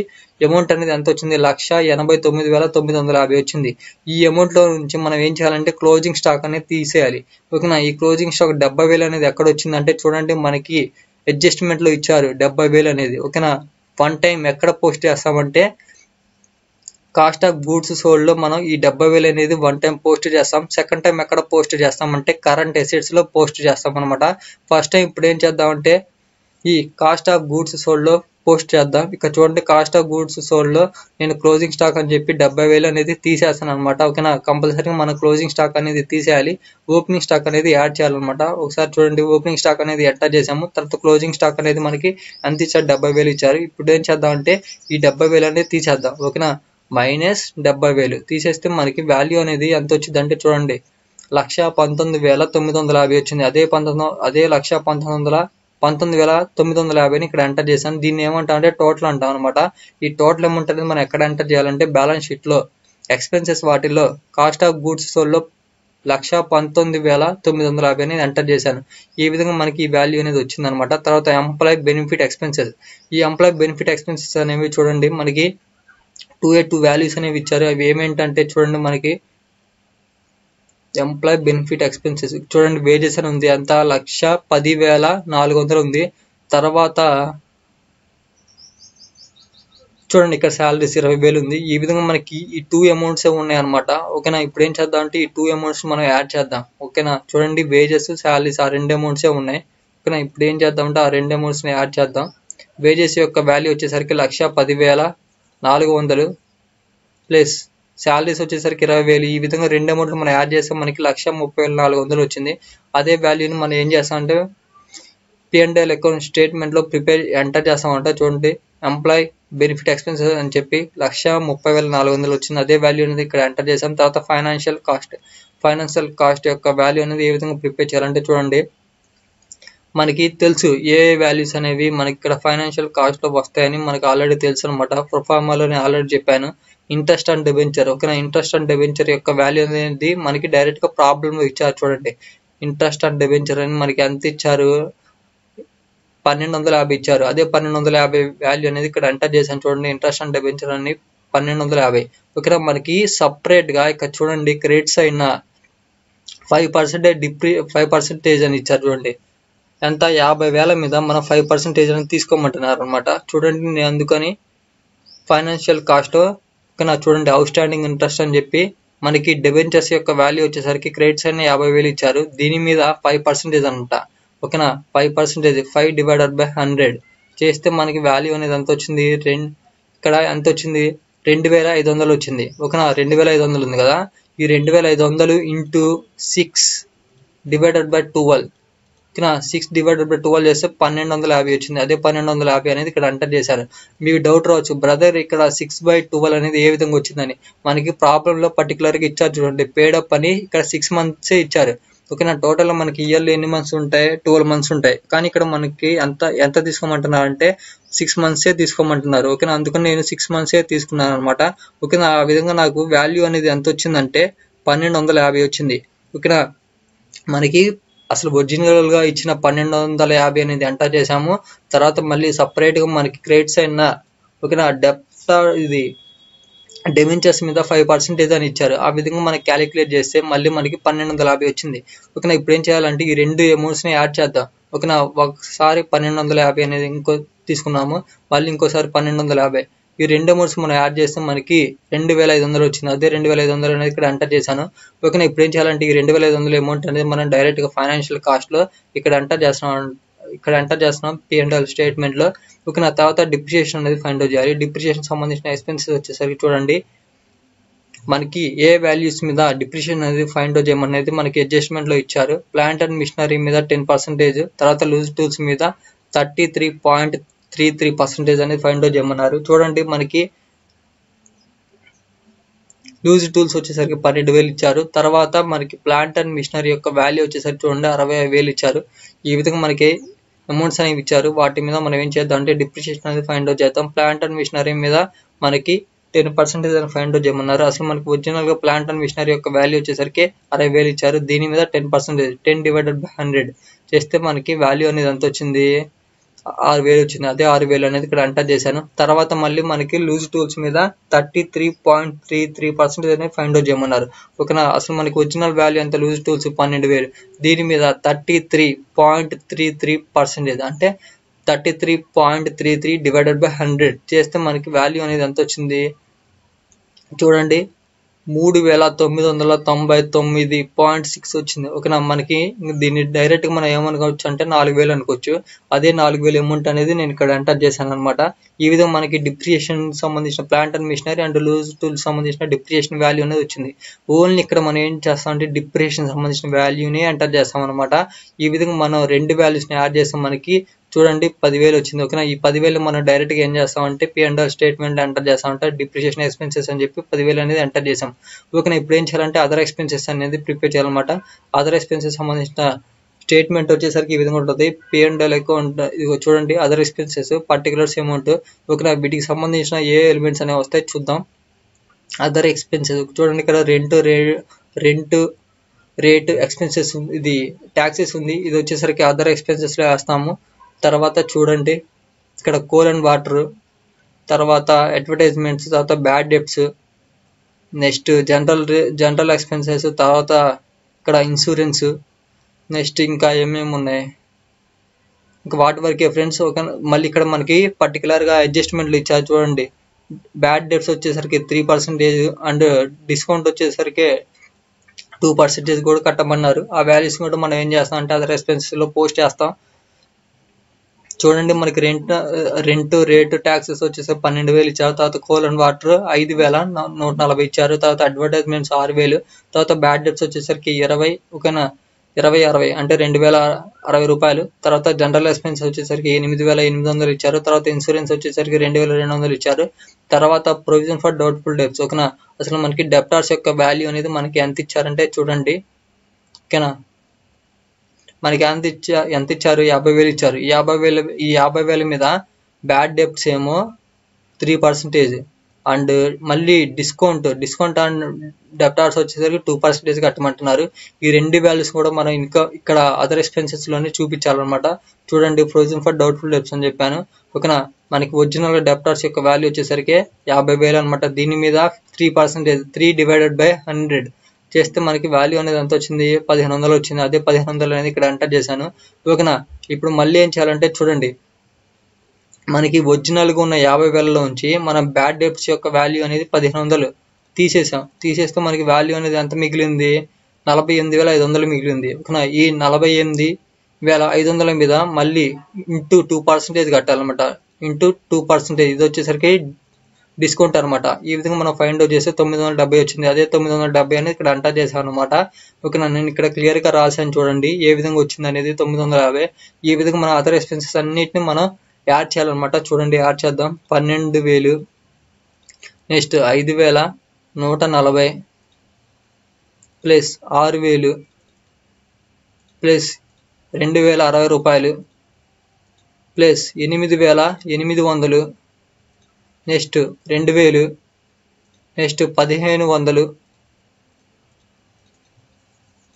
అమౌంట్ అనేది ఎంత వచ్చింది 1,89,950 వచ్చింది. ఈ అమౌంట్ లో నుంచి మనం ఏం చేయాలంటే క్లోజింగ్ స్టాక్ అనేది తీసేయాలి. ఓకేనా, ఈ క్లోజింగ్ స్టాక్ 70,000 అనేది ఎక్కడ వచ్చింది అంటే చూడండి మనకి అడ్జస్ట్మెంట్ లో ఇచ్చారు 70,000 అనేది. ఓకేనా, వన్ టైం ఎక్కడ పోస్ట్ చేస్తామంటే కాస్ట్ ఆఫ్ గూడ్స్ సోల్డ్ లో మనం ఈ 70,000 అనేది వన్ టైం పోస్ట్ చేస్తాం. సెకండ్ టైం ఎక్కడ పోస్ట్ చేస్తామంటే కరెంట్ అసెట్స్ లో పోస్ట్ చేస్తాం అనమాట. ఫస్ట్ టైం ఇప్పుడు ఏం చేద్దామంటే ఈ కాస్ట్ ఆఫ్ గూడ్స్ సోల్డ్ లో పోస్ట్ చేద్దాం. ఇక్కడ చూడండి కాస్ట్ ఆఫ్ గూడ్స్ సోల్డ్ లో నేను క్లోజింగ్ స్టాక్ అని చెప్పి 70,000 అనేది తీసేస్తాను అనమాట. ఓకేనా, కంపల్సరీగా మనం క్లోజింగ్ స్టాక్ అనేది తీసేయాలి, ఓపెనింగ్ స్టాక్ అనేది యాడ్ చేయాలన్నమాట. ఒకసారి చూడండి ఓపెనింగ్ స్టాక్ అనేది ఎంటర్ చేసాము, తర్వాత క్లోజింగ్ స్టాక్ అనేది మనకి ఎంత ఇచ్చారు 70,000 ఇచ్చారు. ఇప్పుడు ఏం చేద్దామంటే ఈ 70,000 అనేది తీసేద్దాం. ఓకేనా, -70,000 తీసేస్తే మనకి వాల్యూ అనేది ఎంత వచ్చింది అంటే చూడండి 1,19,950 వచ్చింది. అదే 1,19,950 ఇక్కడ ఎంటర్ చేశాను. దీన్ని ఏమంటాం అంటే టోటల్ అంటాం అనమాట. ఈ టోటల్ అమౌంట్ అనేది మనం ఎక్కడ ఎంటర్ చేయాలంటే బ్యాలెన్స్ షీట్ లో ఎక్స్పెన్సెస్ వాటిల్లో కాస్ట్ ఆఫ్ గూడ్స్ సోల్డ్ లో 1,19,950 అనేది ఎంటర్ చేశాను. ఈ విధంగా మనకి ఈ వాల్యూ అనేది వచ్చింది అనమాట. తర్వాత ఎంప్లాయ్ బెనిఫిట్ ఎక్స్పెన్సెస్, ఈ ఎంప్లాయ్ బెనిఫిట్ ఎక్స్పెన్సెస్ అనేవి చూడండి మనకి 2 వాల్యూస్ అనేవి ఇచ్చారు. అవి ఏమేంటంటే చూడండి మనకి ఎంప్లాయ్ బెనిఫిట్ ఎక్స్పెన్సెస్ చూడండి వేజెస్ అని ఉంది, అంత 1,10,400 ఉంది. తర్వాత చూడండి ఇక్కడ శాలరీస్ 20,000 ఉంది. ఈ విధంగా మనకి ఈ 2 అమౌంట్స్ ఉన్నాయి అనమాట. ఓకేనా, ఇప్పుడు ఏం చేద్దాం అంటే ఈ 2 అమౌంట్స్ మనం యాడ్ చేద్దాం. ఓకేనా, చూడండి వేజెస్ శాలరీస్ ఆ 2 అమౌంట్సే ఉన్నాయి. ఓకేనా, ఇప్పుడు ఏం చేద్దాం అంటే ఆ 2 అమౌంట్స్ ని యాడ్ చేద్దాం. వేజెస్ యొక్క వాల్యూ వచ్చేసరికి 1,10,400 ప్లస్ శాలరీస్ వచ్చేసరికి 20,000. ఈ విధంగా 2 అమౌంట్లు మనం యాడ్ చేస్తే మనకి 1,30,400 వచ్చింది. అదే వాల్యూని మనం ఏం చేస్తాం అంటే P&L అకౌంట్ స్టేట్మెంట్ లో ఎంటర్ చేస్తామంట. చూడండి ఎంప్లాయ్ బెనిఫిట్ ఎక్స్పెన్సెస్ అని చెప్పి 1,30,400 వచ్చింది. అదే వాల్యూ అనేది ఇక్కడ ఎంటర్ చేసాం. తర్వాత ఫైనాన్షియల్ కాస్ట్ యొక్క వాల్యూ అనేది ఏ విధంగా ప్రిపేర్ చేయాలంటే చూడండి మనకి తెలుసు ఏ వాల్యూస్ అనేవి మనకి ఇక్కడ ఫైనాన్షియల్ కాస్ట్ లో వస్తాయని మనకి ఆల్రెడీ తెలుసు అనమాట. ప్రొఫార్మాలో నేను ఆల్రెడీ చెప్పాను. ఇంట్రెస్ట్ అండ్ డిబెంచర్, ఓకేనా, ఇంట్రెస్ట్ అండ్ డిబెంచర్ యొక్క వాల్యూ అనేది మనకి డైరెక్ట్ గా ప్రాబ్లమ్ లో ఇచ్చారు. చూడండి ఇంట్రెస్ట్ అండ్ డిబెంచర్ అని మనకి ఎంత ఇచ్చారు 1,250 ఇచ్చారు. అదే 1,250 వాల్యూ అనేది ఇక్కడ ఎంటర్ చేశాను. చూడండి ఇంట్రెస్ట్ అండ్ డిబెంచర్ అని 1,250. ఓకేనా, మనకి సపరేట్ గా ఇక్కడ చూడండి క్రెడిట్స్ అయిన 5% అని ఇచ్చారు. చూడండి ఎంత 50,000 మీద మనం 5% అని తీసుకోమంటున్నారు అనమాట. చూడండి నేను అందుకని ఫైనాన్షియల్ కాస్ట్ ఓకేనా చూడండి అవుట్ స్టాండింగ్ ఇంట్రెస్ట్ అని చెప్పి మనకి డిబెంచర్స్ యొక్క వాల్యూ వచ్చేసరికి క్రెడిట్స్ అయిన 50,000 ఇచ్చారు. దీని మీద 5% అనమాట. ఓకేనా, 5% 5 డివైడెడ్ బై 100 చేస్తే మనకి వాల్యూ అనేది ఎంత వచ్చింది ఇక్కడ ఎంత వచ్చింది 2,500 వచ్చింది. ఓకేనా, 2,500 ఉంది కదా, ఈ 2,500 ఇంటూ 6 డివైడెడ్ బై 12 ఓకేనా 6 డివైడెడ్ బై 12 చేస్తే 1,250 వచ్చింది. అదే 1,250 అనేది ఇక్కడ ఎంటర్ చేశారు. మీకు డౌట్ రావచ్చు బ్రదర్ ఇక్కడ 6/12 అనేది ఏ విధంగా వచ్చిందని. మనకి ప్రాబ్లం లో పర్టికులర్ గా ఇచ్చారు చూడండి పేడప్ అని ఇక్కడ 6 months ఇచ్చారు. ఓకేనా, టోటల్ మనకి ఇయర్లో ఎన్ని మంత్స్ ఉంటాయి 12 months ఉంటాయి. కానీ ఇక్కడ మనకి ఎంత తీసుకోమంటున్నారు అంటే 6 months తీసుకోమంటున్నారు. ఓకేనా, అందుకని నేను 6 months తీసుకున్నాను అనమాట. ఓకేనా, ఆ విధంగా నాకు వాల్యూ అనేది ఎంత వచ్చిందంటే 1,250 వచ్చింది. ఓకేనా, మనకి అసలు ఒరిజినల్ గా ఇచ్చిన 1,250 అనేది ఎంటర్ చేసాము. తర్వాత మళ్ళీ సపరేట్ గా మనకి క్రెడిట్స్ అయిన ఓకేనా డెప్ట్ ఇది డిబెంచర్స్ మీద 5% అని ఇచ్చారు. ఆ విధంగా మనకి క్యాలిక్యులేట్ చేస్తే మళ్ళీ మనకి 1,250 వచ్చింది. ఓకేనా, ఇప్పుడు ఏం చేయాలంటే ఈ 2 అమౌంట్స్ ని యాడ్ చేద్దాం. ఓకేనా, ఒకసారి 1,250 అనేది ఇంకో తీసుకున్నాము, మళ్ళీ ఇంకోసారి 1,250. ఈ 2 అమౌంట్స్ మనం యాడ్ చేస్తే మనకి 2,500 వచ్చింది. అదే 2,500 అనేది ఇక్కడ ఎంటర్ చేశాను. ఓకేనా, ఇప్పుడు ఏం చేయాలంటే ఈ 2,500 అమౌంట్ అనేది మనం డైరెక్ట్ గా ఫైనాన్షియల్ కాస్ట్ లో ఇక్కడ ఎంటర్ చేస్తున్నాం P&L స్టేట్మెంట్ లో. ఓకేనా, తర్వాత డిప్రిసియేషన్ అనేది ఫైండ్ అవుట్ చేయాలి. డిప్రిసియేషన్ సంబంధించిన ఎక్స్పెన్సెస్ వచ్చేసరికి చూడండి మనకి ఏ వాల్యూస్ మీద డిప్రిసియేషన్ అనేది ఫైండ్ అవుట్ చేయమనేది మనకి అడ్జస్ట్మెంట్ లో ఇచ్చారు. ప్లాంట్ అండ్ మిషనరీ మీద 10%, తర్వాత లూజ్ టూల్స్ మీద 33.33% అనేది ఫైండ్ అవుట్ చేయమన్నారు. చూడండి మనకి లూజ్ టూల్స్ వచ్చేసరికి 12,000 ఇచ్చారు. తర్వాత మనకి ప్లాంట్ అండ్ మిషనరీ యొక్క వాల్యూ వచ్చేసరికి చూడండి 65,000 ఇచ్చారు. ఈ విధంగా మనకి అమౌంట్స్ అనేవి ఇచ్చారు. వాటి మీద మనం ఏం చేద్దాం అంటే డిప్రిషియేషన్ అనేది ఫైండ్ అవుట్ చేద్దాం. ప్లాంట్ అండ్ మిషనరీ మీద మనకి 10% అని ఫైండ్ అవుట్ చేయమన్నారు. అసలు మనకి ఒరిజినల్ గా ప్లాంట్ అండ్ మిషనరీ యొక్క వాల్యూ వచ్చేసరికి 60,000 ఇచ్చారు. దీని మీద 10%, 10 డివైడెడ్ బై 100 చేస్తే మనకి వాల్యూ అనేది ఎంత వచ్చింది, 6,000 వచ్చింది. అదే 6,000 అనేది ఇక్కడ ఎంటర్ చేశాను. తర్వాత మళ్ళీ మనకి లూజ్ టూల్స్ మీద 33.33% అనేది ఫైండ్ అవుట్ చేయమన్నారు. ఓకేనా, అసలు మనకి ఒరిజినల్ వాల్యూ ఎంత, లూజ్ టూల్స్ 12,000, దీని మీద 33.33% అంటే 33.33 డివైడెడ్ బై 100 చేస్తే మనకి వాల్యూ అనేది ఎంత వచ్చింది చూడండి, 3,999.6 వచ్చింది. ఓకేనా, మనకి దీన్ని డైరెక్ట్ గా మనం ఏమనుకోవచ్చు అంటే 4,000 అనుకోవచ్చు. అదే 4,000 అమౌంట్ అనేది నేను ఇక్కడ ఎంటర్ చేశాను అనమాట. ఈ విధంగా మనకి డిప్రిషియేషన్ సంబంధించిన plant and machinery and loose tools సంబంధించిన డిప్రిషియేషన్ వాల్యూ అనేది వచ్చింది. ఓన్లీ ఇక్కడ మనం ఏం చేస్తాం అంటే డిప్రిషియేషన్ సంబంధించిన వాల్యూని ఎంటర్ చేస్తాం అనమాట. ఈ విధంగా మనం రెండు వాల్యూస్ ని యాడ్ చేస్తాం. మనకి చూడండి 10,000 వచ్చింది. ఓకేనా, ఈ 10,000 మనం డైరెక్ట్ గా ఏం చేస్తామంటే P&L స్టేట్మెంట్ ఎంటర్ చేస్తామంటే డిప్రిషియేషన్ ఎక్స్పెన్సెస్ అని చెప్పి 10,000 అనేది ఎంటర్ చేసాం. ఓకేనా, ఇప్పుడు ఏం చేయాలంటే అదర్ ఎక్స్పెన్సెస్ అనేది ప్రిపేర్ చేయాలన్నమాట. అదర్ ఎక్స్పెన్సెస్ సంబంధించిన స్టేట్మెంట్ వచ్చేసరికి ఈ విధంగా ఉంటుంది. P&L అకౌంట్ ఇదిగో చూడండి, అదర్ ఎక్స్పెన్సెస్ పర్టికులర్స్ అమౌంట్. ఓకేనా, వీటికి సంబంధించిన ఏ ఎలిమెంట్స్ అనేవి వస్తాయి చూద్దాం. అదర్ ఎక్స్పెన్సెస్ చూడండి, ఇక్కడ రెంట్ రేట్ ఎక్స్పెన్సెస్, ఇది ట్యాక్సెస్ ఉంది. ఇది వచ్చేసరికి అదర్ ఎక్స్పెన్సెస్ లో వేస్తాము. తర్వాత చూడండి ఇక్కడ కోల్ అండ్ వాటర్, తర్వాత అడ్వర్టైజ్మెంట్స్, తర్వాత bad debts, next general expenses, తర్వాత ఇక్కడ ఇన్సూరెన్స్, నెక్స్ట్ ఇంకా ఏమేమి ఉన్నాయి ఇంకా వాటి వరకే ఫ్రెండ్స్. ఓకే, మళ్ళీ ఇక్కడ మనకి పర్టికులర్ గా అడ్జస్ట్మెంట్లు ఇచ్చారు చూడండి. బ్యాడ్ డెప్ట్స్ వచ్చేసరికి 3% అండ్ డిస్కౌంట్ వచ్చేసరికి 2% కూడా కట్టమన్నారు. ఆ వాల్యూస్ కూడా మనం ఏం చేస్తాం అంటే అదర్ ఎక్స్పెన్సెస్ లో పోస్ట్ చేస్తాం. చూడండి మనకి రెంట్ రేటు ట్యాక్సెస్ వచ్చేసి 12,000 ఇచ్చారు. తర్వాత కోల్ అండ్ వాటర్ 5,140 ఇచ్చారు. తర్వాత అడ్వర్టైజ్మెంట్స్ 6,000. తర్వాత బ్యాడ్ డెప్ట్స్ వచ్చేసరికి 20. ఓకేనా, 20 అంటే 2,060 రూపాయలు. తర్వాత జనరల్ ఎక్స్పెన్స్ వచ్చేసరికి 8,800 ఇచ్చారు. తర్వాత ఇన్సూరెన్స్ వచ్చేసరికి 2,200 ఇచ్చారు. తర్వాత ప్రొవిజన్ ఫర్ డౌట్ఫుల్ డెప్ట్స్. ఓకేనా, అసలు మనకి డెప్టార్స్ యొక్క వాల్యూ అనేది మనకి ఎంత ఇచ్చారంటే చూడండి. ఓకేనా, మనకి ఎంత ఇచ్చారు, 50,000 ఇచ్చారు. ఈ 50,000 మీద బ్యాడ్ డెప్ట్స్ ఏమో 3% అండ్ మళ్ళీ డిస్కౌంట్ అండ్ డెప్టార్స్ వచ్చేసరికి 2% కట్టమంటున్నారు. ఈ రెండు వాల్యూస్ కూడా మనం ఇంకా ఇక్కడ అదర్ ఎక్స్పెన్సెస్ లోనే చూపించాలన్నమాట. చూడండి ప్రొవిజన్ ఫర్ డౌట్ఫుల్ డెప్ట్స్ అని చెప్పాను. ఓకేనా, మనకి ఒరిజినల్ డెప్టార్స్ యొక్క వాల్యూ వచ్చేసరికి 50,000 అనమాట. దీని మీద 3%, 3 డివైడెడ్ బై 100 చేస్తే మనకి వాల్యూ అనేది ఎంత వచ్చింది, 1,500 వచ్చింది. అదే 1,500 అనేది ఇక్కడ ఎంటర్ చేశాను. ఓకేనా, ఇప్పుడు మళ్ళీ ఏం చేయాలంటే చూడండి, మనకి ఒరిజినల్ గా ఉన్న 50,000 నుంచి మనం బ్యాడ్ డెప్ట్స్ యొక్క వాల్యూ అనేది 1,500 తీసేస్తే మనకి వాల్యూ అనేది ఎంత మిగిలింది, 48,500 మిగిలింది. ఓకేనా, ఈ 48,500 మీద మళ్ళీ ఇంటూ 2% కట్టాలన్నమాట. ఇంటూ 2% ఇది వచ్చేసరికి డిస్కౌంట్ అనమాట. ఈ విధంగా మనం ఫైండ్ అవుట్ చేస్తే 970 వచ్చింది. అదే 970 అనేది ఇక్కడ ఎంటర్ చేశాను అనమాట. ఓకేనా, నేను ఇక్కడ క్లియర్ గా రాశాను చూడండి ఏ విధంగా వచ్చింది అనేది 950. ఈ విధంగా మన అదర్ ఎక్స్పెన్సెస్ అన్నిటిని మనం యాడ్ చేయాలన్నమాట. చూడండి యాడ్ చేద్దాం. 12,000 నెక్స్ట్ 5,140 ప్లస్ 6,000 ప్లస్ 2,060 రూపాయలు ప్లస్ 8,800 నెక్స్ట్ 2,000 నెక్స్ట్ 1,500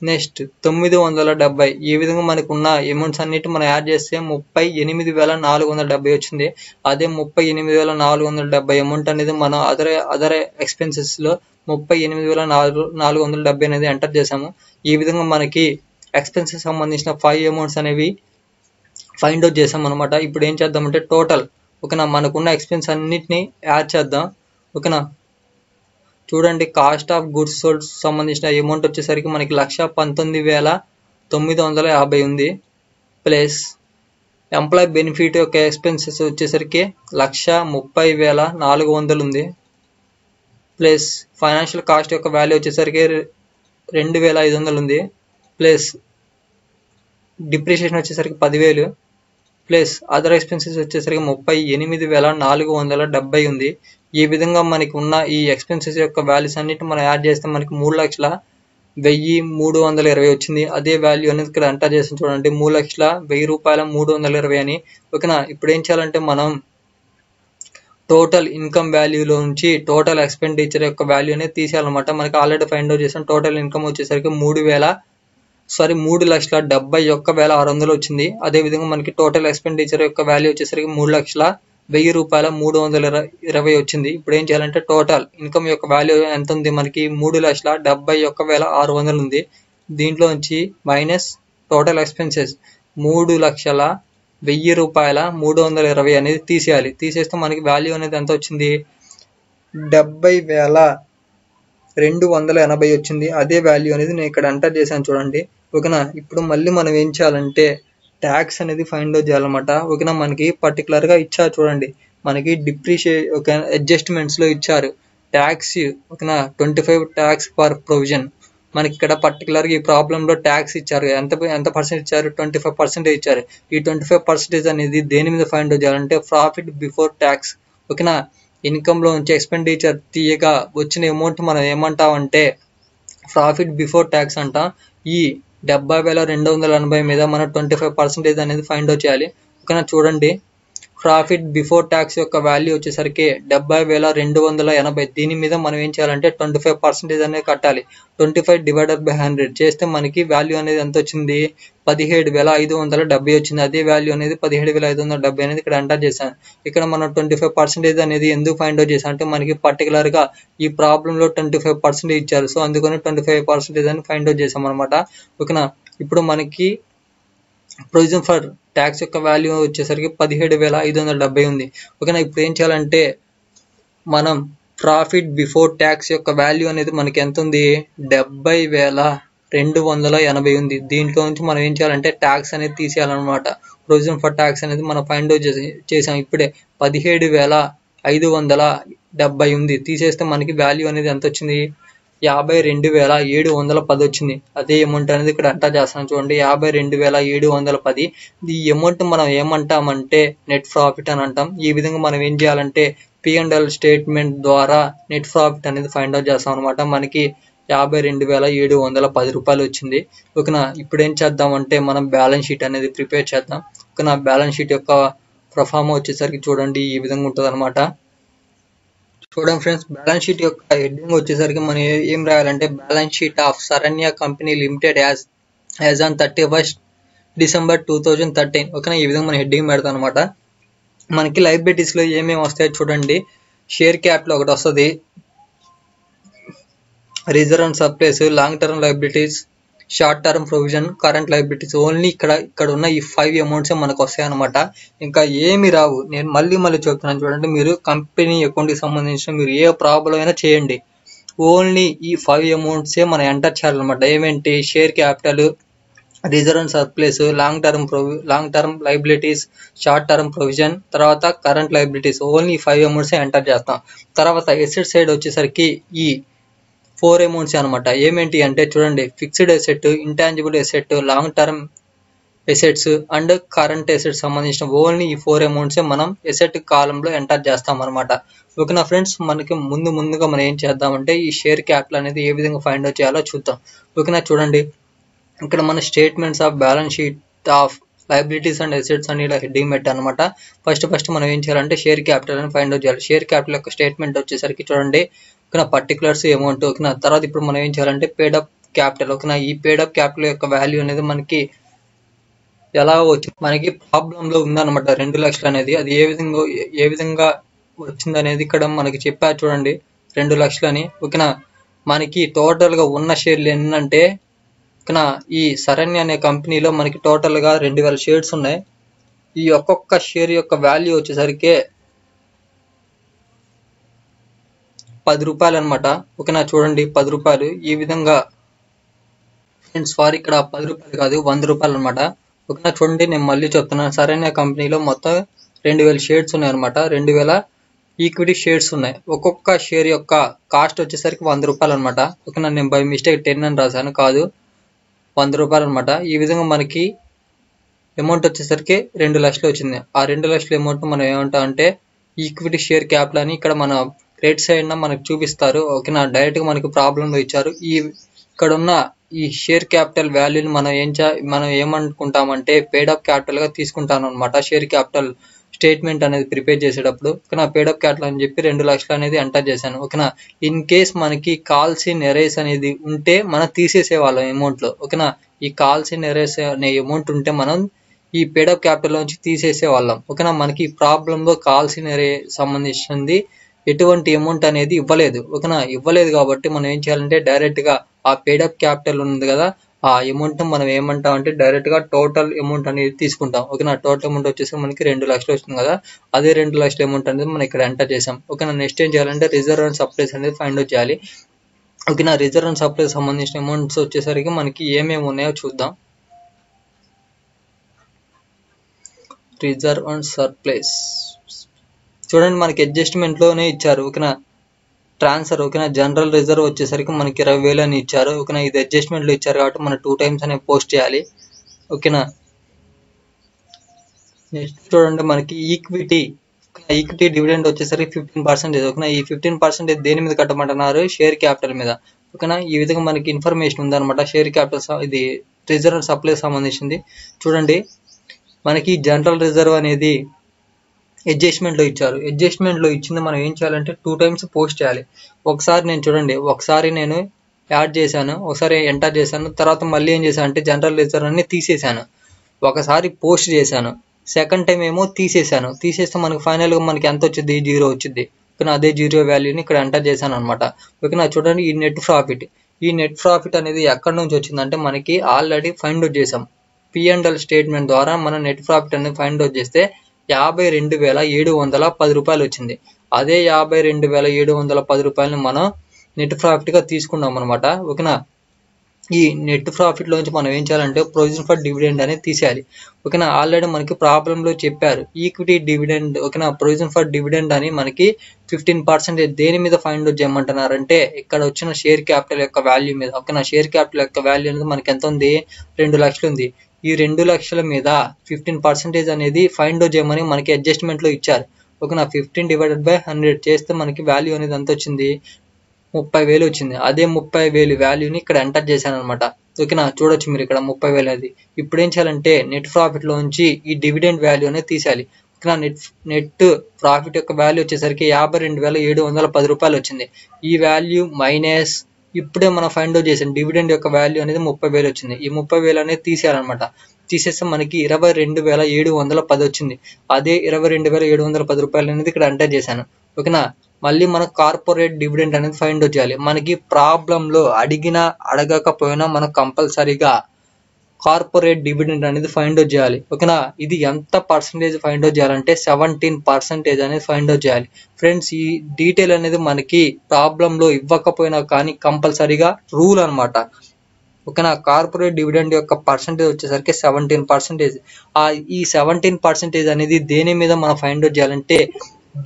నెక్స్ట్ 970. ఈ విధంగా మనకు ఉన్న అమౌంట్స్ అన్నిటి మనం యాడ్ చేస్తే 38,470 వచ్చింది. అదే 38,470 అమౌంట్ అనేది మనం అదర్ ఎక్స్పెన్సెస్ లో 38,470 అనేది ఎంటర్ చేసాము. ఈ విధంగా మనకి ఎక్స్పెన్సెస్ సంబంధించిన 5 అమౌంట్స్ అనేవి ఫైండ్ అవుట్ చేసాం అనమాట. ఇప్పుడు ఏం చేద్దామంటే టోటల్, ఓకేనా, మనకున్న ఎక్స్పెన్స్ అన్నిటిని యాడ్ చేద్దాం. ఓకేనా, చూడండి కాస్ట్ ఆఫ్ గుడ్స్ సోల్డ్ సంబంధించిన అమౌంట్ వచ్చేసరికి మనకి 1,19,950 ఉంది. ప్లస్ ఎంప్లాయ్ బెనిఫిట్ యొక్క ఎక్స్పెన్సెస్ వచ్చేసరికి 1,30,400 ఉంది. ప్లస్ ఫైనాన్షియల్ కాస్ట్ యొక్క వాల్యూ వచ్చేసరికి 2,500 ఉంది. ప్లస్ డిప్రిషియేషన్ వచ్చేసరికి 10,000 ప్లస్ అదర్ ఎక్స్పెన్సెస్ వచ్చేసరికి 38,470 ఉంది. ఈ విధంగా మనకి ఉన్న ఈ ఎక్స్పెన్సెస్ యొక్క వాల్యూస్ అన్నిటి మనం యాడ్ చేస్తే మనకి 3,00,000 1320 వచ్చింది. అదే వాల్యూ అనేది ఇక్కడ ఎంటర్ చేసి చూడండి 3,10,000 రూపాయల 320 అని. ఓకేనా, ఇప్పుడు ఏం చేయాలంటే మనం టోటల్ ఇన్కమ్ వాల్యూలో నుంచి టోటల్ ఎక్స్పెండిచర్ యొక్క వాల్యూ అనేది తీసేయాలన్నమాట. మనకి ఆల్రెడీ ఫైండ్ అవుట్ చేసాం. టోటల్ ఇన్కమ్ వచ్చేసరికి 3,71,600 వచ్చింది. అదేవిధంగా మనకి టోటల్ ఎక్స్పెండిచర్ యొక్క వాల్యూ వచ్చేసరికి 3,10,000 రూపాయల 320 వచ్చింది. ఇప్పుడు ఏం చేయాలంటే టోటల్ ఇన్కమ్ యొక్క వాల్యూ ఎంత ఉంది, మనకి 3,71,600 ఉంది. దీంట్లో నుంచి మైనస్ టోటల్ ఎక్స్పెన్సెస్ 3,10,000 రూపాయల 320 అనేది తీసేయాలి. తీసేస్తే మనకి వాల్యూ అనేది ఎంత వచ్చింది, 70,280 వచ్చింది. అదే వాల్యూ అనేది నేను ఇక్కడ ఎంటర్ చేశాను చూడండి. ఓకేనా, ఇప్పుడు మళ్ళీ మనం ఏం చేయాలంటే ట్యాక్స్ అనేది ఫైండ్ అవుట్ చేయాలన్నమాట. ఓకేనా, మనకి పర్టికులర్గా ఇచ్చారు చూడండి, మనకి అడ్జస్ట్మెంట్స్లో ఇచ్చారు ట్యాక్స్. ఓకేనా, 25 ట్యాక్స్ ఫర్ ప్రొవిజన్. మనకి ఇక్కడ పర్టికులర్గా ఈ ప్రాబ్లంలో ట్యాక్స్ ఇచ్చారు. ఎంత పర్సెంట్ ఇచ్చారు, 25% ఇచ్చారు. ఈ 25% అనేది దేని మీద ఫైండ్ అవుట్ చేయాలంటే ప్రాఫిట్ బిఫోర్ ట్యాక్స్. ఓకేనా, ఇన్కమ్ లో నుంచి ఎక్స్పెండిచర్ తీయగా వచ్చిన అమౌంట్ మనం ఏమంటామంటే ప్రాఫిట్ బిఫోర్ ట్యాక్స్ అంటాం. ఈ 70,280 మీద మనం 25% అనేది ఫైండ్ అవుట్ చేయాలి. ఓకేనా, చూడండి ప్రాఫిట్ బిఫోర్ ట్యాక్స్ యొక్క వాల్యూ వచ్చేసరికి 70,280. దీని మీద మనం ఏం చేయాలంటే 25% అనేది కట్టాలి. 25 డివైడెడ్ బై 100 చేస్తే మనకి వాల్యూ అనేది ఎంత వచ్చింది, 17,570 వచ్చింది. అదే వాల్యూ అనేది 17,570 అనేది ఇక్కడ ఎంటర్ చేశాను. ఇక్కడ మనం 25% అనేది ఎందుకు ఫైండ్ అవుట్ చేశాం అంటే మనకి పర్టికులర్ గా ఈ ప్రాబ్లం లో 25% ఇచ్చారు. సో అందుకని 25% అని ఫైండ్ అవుట్ చేసాం అనమాట. ఓకేనా, ఇప్పుడు మనకి ప్రొవిజన్ ఫర్ ట్యాక్స్ యొక్క వాల్యూ వచ్చేసరికి 17,570 ఉంది. ఓకేనా, ఇప్పుడు ఏం చేయాలంటే మనం ప్రాఫిట్ బిఫోర్ ట్యాక్స్ యొక్క వాల్యూ అనేది మనకి ఎంత ఉంది, 70,280 ఉంది. దీంట్లో నుంచి మనం ఏం చేయాలంటే ట్యాక్స్ అనేది తీసేయాలన్నమాట. ప్రొవిజన్ ఫర్ ట్యాక్స్ అనేది మనం ఫైండ్ అవుట్ చేసాం. ఇప్పుడే 17,570 ఉంది. తీసేస్తే మనకి వాల్యూ అనేది ఎంత వచ్చింది, 52,710 వచ్చింది. అదే అమౌంట్ అనేది ఇక్కడ ఎంటర్ చేస్తాను చూడండి, 52,710. ఈ అమౌంట్ మనం ఏమంటామంటే నెట్ ప్రాఫిట్ అని అంటాం. ఈ విధంగా మనం ఏం చేయాలంటే P&L స్టేట్మెంట్ ద్వారా నెట్ ప్రాఫిట్ అనేది ఫైండ్ అవుట్ చేస్తాం అనమాట. మనకి 52,710 రూపాయలు వచ్చింది. ఓకేనా, ఇప్పుడు ఏం చేద్దామంటే మనం బ్యాలెన్స్ షీట్ అనేది ప్రిపేర్ చేద్దాం. ఓకేనా, బ్యాలెన్స్ షీట్ యొక్క ప్రొఫార్మా వచ్చేసరికి చూడండి ఈ విధంగా ఉంటుంది అనమాట. చూడండి ఫ్రెండ్స్, బ్యాలెన్స్ షీట్ యొక్క హెడ్డింగ్ వచ్చేసరికి మనం ఏం రాయాలంటే balance sheet of Sharanya company limited as on 31st December 2013. ఓకేనా, ఈ విధంగా మనం హెడ్డింగ్ పెడతాం అనమాట. మనకి లైబిలిటీస్ లో ఏమేమి వస్తాయో చూడండి. షేర్ క్యాపిటల్ ఒకటి వస్తుంది, reserve and surplus, long term liabilities, short term provision, current liabilities. Only ఇక్కడ ఉన్న ఈ 5 అమౌంట్స్ మనకు వస్తాయి అనమాట. ఇంకా ఏమి రావు. నేను మళ్ళీ చెప్తున్నాను చూడండి, మీరు కంపెనీ అకౌంట్ కి సంబంధించిన మీరు ఏ ప్రాబ్లం అయినా చేయండి, ఓన్లీ ఈ 5 అమౌంట్సే మనం ఎంటర్ చేయాలన్నమాట. ఏమేంటి, share capital, reserve and surplus, long term liabilities, short term provision, తర్వాత కరెంట్ లైబిలిటీస్. ఓన్లీ ఈ 5 అమౌంట్స్ ఎంటర్ చేస్తాం. తర్వాత ఎసెట్ సైడ్ వచ్చేసరికి ఈ 4 అమౌంట్స్ అనమాట. ఏమేంటి అంటే చూడండి, fixed asset, intangible asset, long term assets and current assets సంబంధించిన ఓన్లీ ఈ 4 అమౌంట్సే మనం ఎసెట్ కాలంలో ఎంటర్ చేస్తాం అనమాట. ఓకేనా ఫ్రెండ్స్, మనకి ముందుగా మనం ఏం చేద్దామంటే ఈ షేర్ క్యాపిటల్ అనేది ఏ విధంగా ఫైండ్ అవుట్ చేయాలో చూద్దాం. ఓకేనా, చూడండి ఇక్కడ మన statements of balance sheet of liabilities and assets అని ఇలా హెడ్డింగ్ పెట్టాను అనమాట. ఫస్ట్ మనం ఏం చేయాలంటే షేర్ క్యాపిటల్ అని ఫైండ్ అవుట్ చేయాలి. షేర్ క్యాపిటల్ యొక్క స్టేట్మెంట్ వచ్చేసరికి చూడండి, ఓకేనా, పర్టికులర్స్ అమౌంట్. ఓకేనా, తర్వాత ఇప్పుడు మనం ఏం చేయాలంటే పేడప్ క్యాపిటల్. ఓకేనా, ఈ పేడప్ క్యాపిటల్ యొక్క వాల్యూ అనేది మనకి ఎలా వచ్చింది, మనకి ప్రాబ్లం లో ఉందన్నమాట 2 లక్షలు అనేది. అది ఏ విధంగా వచ్చింది అనేది ఇక్కడ మనకి చెప్పారు చూడండి, 2 లక్షలు అని. ఓకేనా, మనకి టోటల్ గా ఉన్న షేర్లు ఏంటంటే ఓకేనా, ఈ శరణ్య అనే కంపెనీలో మనకి టోటల్ గా 2,000 షేర్స్ ఉన్నాయి. ఈ ఒక్కొక్క షేర్ యొక్క వాల్యూ వచ్చేసరికి 10 రూపాయలు అనమాట. ఓకేనా, చూడండి 10 రూపాయలు. ఈ విధంగా సారీ, ఇక్కడ 10 రూపాయలు కాదు, 100 రూపాయలు అనమాట. ఓకేనా, చూడండి నేను మళ్ళీ చెప్తున్నాను, శరణ్య కంపెనీలో మొత్తం 2,000 షేర్స్ ఉన్నాయి అనమాట. 2,000 ఈక్విటీ షేర్స్ ఉన్నాయి. ఒక్కొక్క షేర్ యొక్క కాస్ట్ వచ్చేసరికి 100 రూపాయలు అనమాట. ఓకేనా, నేను బై మిస్టేక్ 10 అని రాశాను, కాదు 100 రూపాయలు అనమాట. ఈ విధంగా మనకి అమౌంట్ వచ్చేసరికి 2 లక్షలు వచ్చింది. ఆ 2 లక్షల అమౌంట్ మనం ఏమంటాం అంటే ఈక్విటీ షేర్ క్యాపిటల్ అని ఇక్కడ మన రైట్ సైడ్ మనకు చూపిస్తారు. ఓకేనా, డైరెక్ట్ గా మనకి ప్రాబ్లం లో ఇచ్చారు. ఈ ఇక్కడ ఉన్న ఈ షేర్ క్యాపిటల్ వాల్యూని మనం ఏమనుకుంటామంటే పేడ్ అప్ క్యాపిటల్ గా తీసుకుంటాను అనమాట. షేర్ క్యాపిటల్ స్టేట్మెంట్ అనేది ప్రిపేర్ చేసేటప్పుడు ఓకేనా, పేడ్ అప్ క్యాపిటల్ అని చెప్పి 2 లక్షలు అనేది ఎంటర్ చేశాను ఓకేనా. ఇన్ కేస్ మనకి కాల్స్ ఇన్ ఎరేస్ అనేది ఉంటే మనం తీసేసే వాళ్ళం అమౌంట్ లో ఓకేనా. ఈ కాల్స్ ఇన్ ఎరేస్ అనే అమౌంట్ ఉంటే మనం ఈ పేడ్ అప్ క్యాపిటల్ నుంచి తీసేసే వాళ్ళం ఓకేనా. మనకి ఈ ప్రాబ్లం లో కాల్స్ ఇన్ ఎరే సంబంధించింది ఎటువంటి అమౌంట్ అనేది ఇవ్వలేదు ఓకేనా. ఇవ్వలేదు కాబట్టి మనం ఏం చేయాలంటే డైరెక్ట్ గా ఆ పేడ్ అప్ క్యాపిటల్ ఉంది కదా, ఆ అమౌంట్ మనం ఏమంటాం అంటే డైరెక్ట్ గా టోటల్ అమౌంట్ అనేది తీసుకుంటాం ఓకేనా. టోటల్ అమౌంట్ వచ్చేసి మనకి 2 లక్షలు వస్తుంది కదా, అదే 2 లక్షల అమౌంట్ అనేది మనం ఇక్కడ ఎంటర్ చేసాం ఓకేనా. నెక్స్ట్ ఏం చేయాలంటే రిజర్వ్ అండ్ సప్లైస్ అనేది ఫైండ్ అవుట్ చేయాలి ఓకేనా. రిజర్వ్ అండ్ సప్లైస్ సంబంధించిన అమౌంట్స్ వచ్చేసరికి మనకి ఏమేమి ఉన్నాయో చూద్దాం. రిజర్వ్ అండ్ సర్ప్లైస్ చూడండి, మనకి అడ్జస్ట్మెంట్ లోనే ఇచ్చారు ఓకేనా. ట్రాన్స్ఫర్ ఓకేనా, జనరల్ రిజర్వ్ వచ్చేసరికి మనకి 20,000 అని ఇచ్చారు ఓకేనా. ఇది అడ్జస్ట్మెంట్ లో ఇచ్చారు కాబట్టి మనం 2 టైమ్స్ అనేది పోస్ట్ చేయాలి ఓకేనా. నెక్స్ట్ చూడండి, మనకి ఈక్విటీ డివిడెండ్ వచ్చేసరికి 15% ఓకేనా. ఈ 15% దేని మీద కట్టమంటున్నారు, షేర్ క్యాపిటల్ మీద ఓకేనా. ఈ విధంగా మనకి ఇన్ఫర్మేషన్ ఉందన్నమాట. షేర్ క్యాపిటల్ ఇది రిజర్వ్ అండ్ సప్లై సంబంధించింది. చూడండి, మనకి జనరల్ రిజర్వ్ అనేది అడ్జస్ట్మెంట్ లో ఇచ్చారు. అడ్జస్ట్మెంట్ లో ఇచ్చింది మనం ఏం చేయాలంటే 2 టైమ్స్ పోస్ట్ చేయాలి. ఒకసారి నేను యాడ్ చేశాను, ఒకసారి ఎంటర్ చేశాను, తర్వాత మళ్ళీ ఏం చేశాను అంటే జనరల్ రిజర్వ్ అన్ని తీసేశాను. ఒకసారి పోస్ట్ చేశాను, సెకండ్ టైం ఏమో తీసేస్తే మనకి ఫైనల్ గా మనకి ఎంత వచ్చింది, 0 వచ్చింది ఓకేనా. అదే 0 వాల్యూని ఇక్కడ ఎంటర్ చేశాను అనమాట ఓకేనా. చూడండి, ఈ నెట్ ప్రాఫిట్ అనేది ఎక్కడి నుంచి వచ్చిందంటే మనకి ఆల్రెడీ ఫైండ్ అవుట్ చేసాం. P&L స్టేట్మెంట్ ద్వారా మనం నెట్ ప్రాఫిట్ అనేది ఫైండ్ అవుట్ చేస్తే 52,710 రూపాయలు వచ్చింది. అదే 52,710 రూపాయలని మనం నెట్ ప్రాఫిట్ గా తీసుకున్నాం అనమాట ఓకేనా. ఈ నెట్ ప్రాఫిట్ లోంచి మనం ఏం చేయాలంటే ప్రొవిజన్ ఫర్ డివిడెండ్ అనేది తీసేయాలి ఓకేనా. ఆల్రెడీ మనకి ప్రాబ్లం లో చెప్పారు ఈక్విటీ డివిడెండ్ ఓకేనా. ప్రొవిజన్ ఫర్ డివిడెండ్ అని మనకి 15% దేని మీద ఫైండ్ అవుట్ చేయమంటున్నారంటే ఇక్కడ వచ్చిన షేర్ క్యాపిటల్ యొక్క వాల్యూ మీద ఓకేనా. షేర్ క్యాపిటల్ యొక్క వాల్యూ అనేది మనకి ఎంత ఉంది, 2 లక్షలు ఉంది. ఈ 2 లక్షల మీద 15% అనేది ఫైండ్ అవుట్ చేయమని మనకి అడ్జస్ట్మెంట్ లో ఇచ్చారు ఓకేనా. 15/100 చేస్తే మనకి వాల్యూ అనేది ఎంత వచ్చింది, 30,000 వచ్చింది. అదే 30,000 వాల్యూని ఇక్కడ ఎంటర్ చేశాను అనమాట ఓకేనా. చూడొచ్చు మీరు ఇక్కడ 30,000 అనేది. ఇప్పుడు ఏం చేయాలంటే నెట్ ప్రాఫిట్ లోంచి ఈ డివిడెండ్ వాల్యూ అనేది తీసేయాలి ఓకేనా. నెట్ ప్రాఫిట్ యొక్క వాల్యూ వచ్చేసరికి 52,710 రూపాయలు వచ్చింది. ఈ వాల్యూ మైనస్ ఇప్పుడే మనం ఫైండ్ అవుట్ చేసాం డివిడెండ్ యొక్క వాల్యూ అనేది 30,000 వచ్చింది. ఈ 30,000 అనేది తీసేయాలన్నమాట. తీసేస్తే మనకి 22,710 వచ్చింది. అదే 22,710 రూపాయలు అనేది ఇక్కడ ఎంటర్ చేశాను ఓకేనా. మళ్ళీ మనం కార్పొరేట్ డివిడెండ్ అనేది ఫైండ్ అవుట్ చేయాలి. మనకి ప్రాబ్లం లో అడగకపోయినా మనం కంపల్సరీగా కార్పొరేట్ డివిడెండ్ అనేది ఫైండ్ అవుట్ చేయాలి ఓకేనా. ఇది ఎంత పర్సంటేజ్ ఫైండ్ అవుట్ చేయాలంటే 17% అనేది ఫైండ్ అవుట్ చేయాలి ఫ్రెండ్స్. ఈ డీటెయిల్ అనేది మనకి ప్రాబ్లం లో ఇవ్వకపోయినా కానీ కంపల్సరీగా రూల్ అనమాట ఓకేనా. కార్పొరేట్ డివిడెండ్ యొక్క పర్సంటేజ్ వచ్చేసరికి 17%. ఈ 17% అనేది దేని మీద మనం ఫైండ్ అవుట్ చేయాలంటే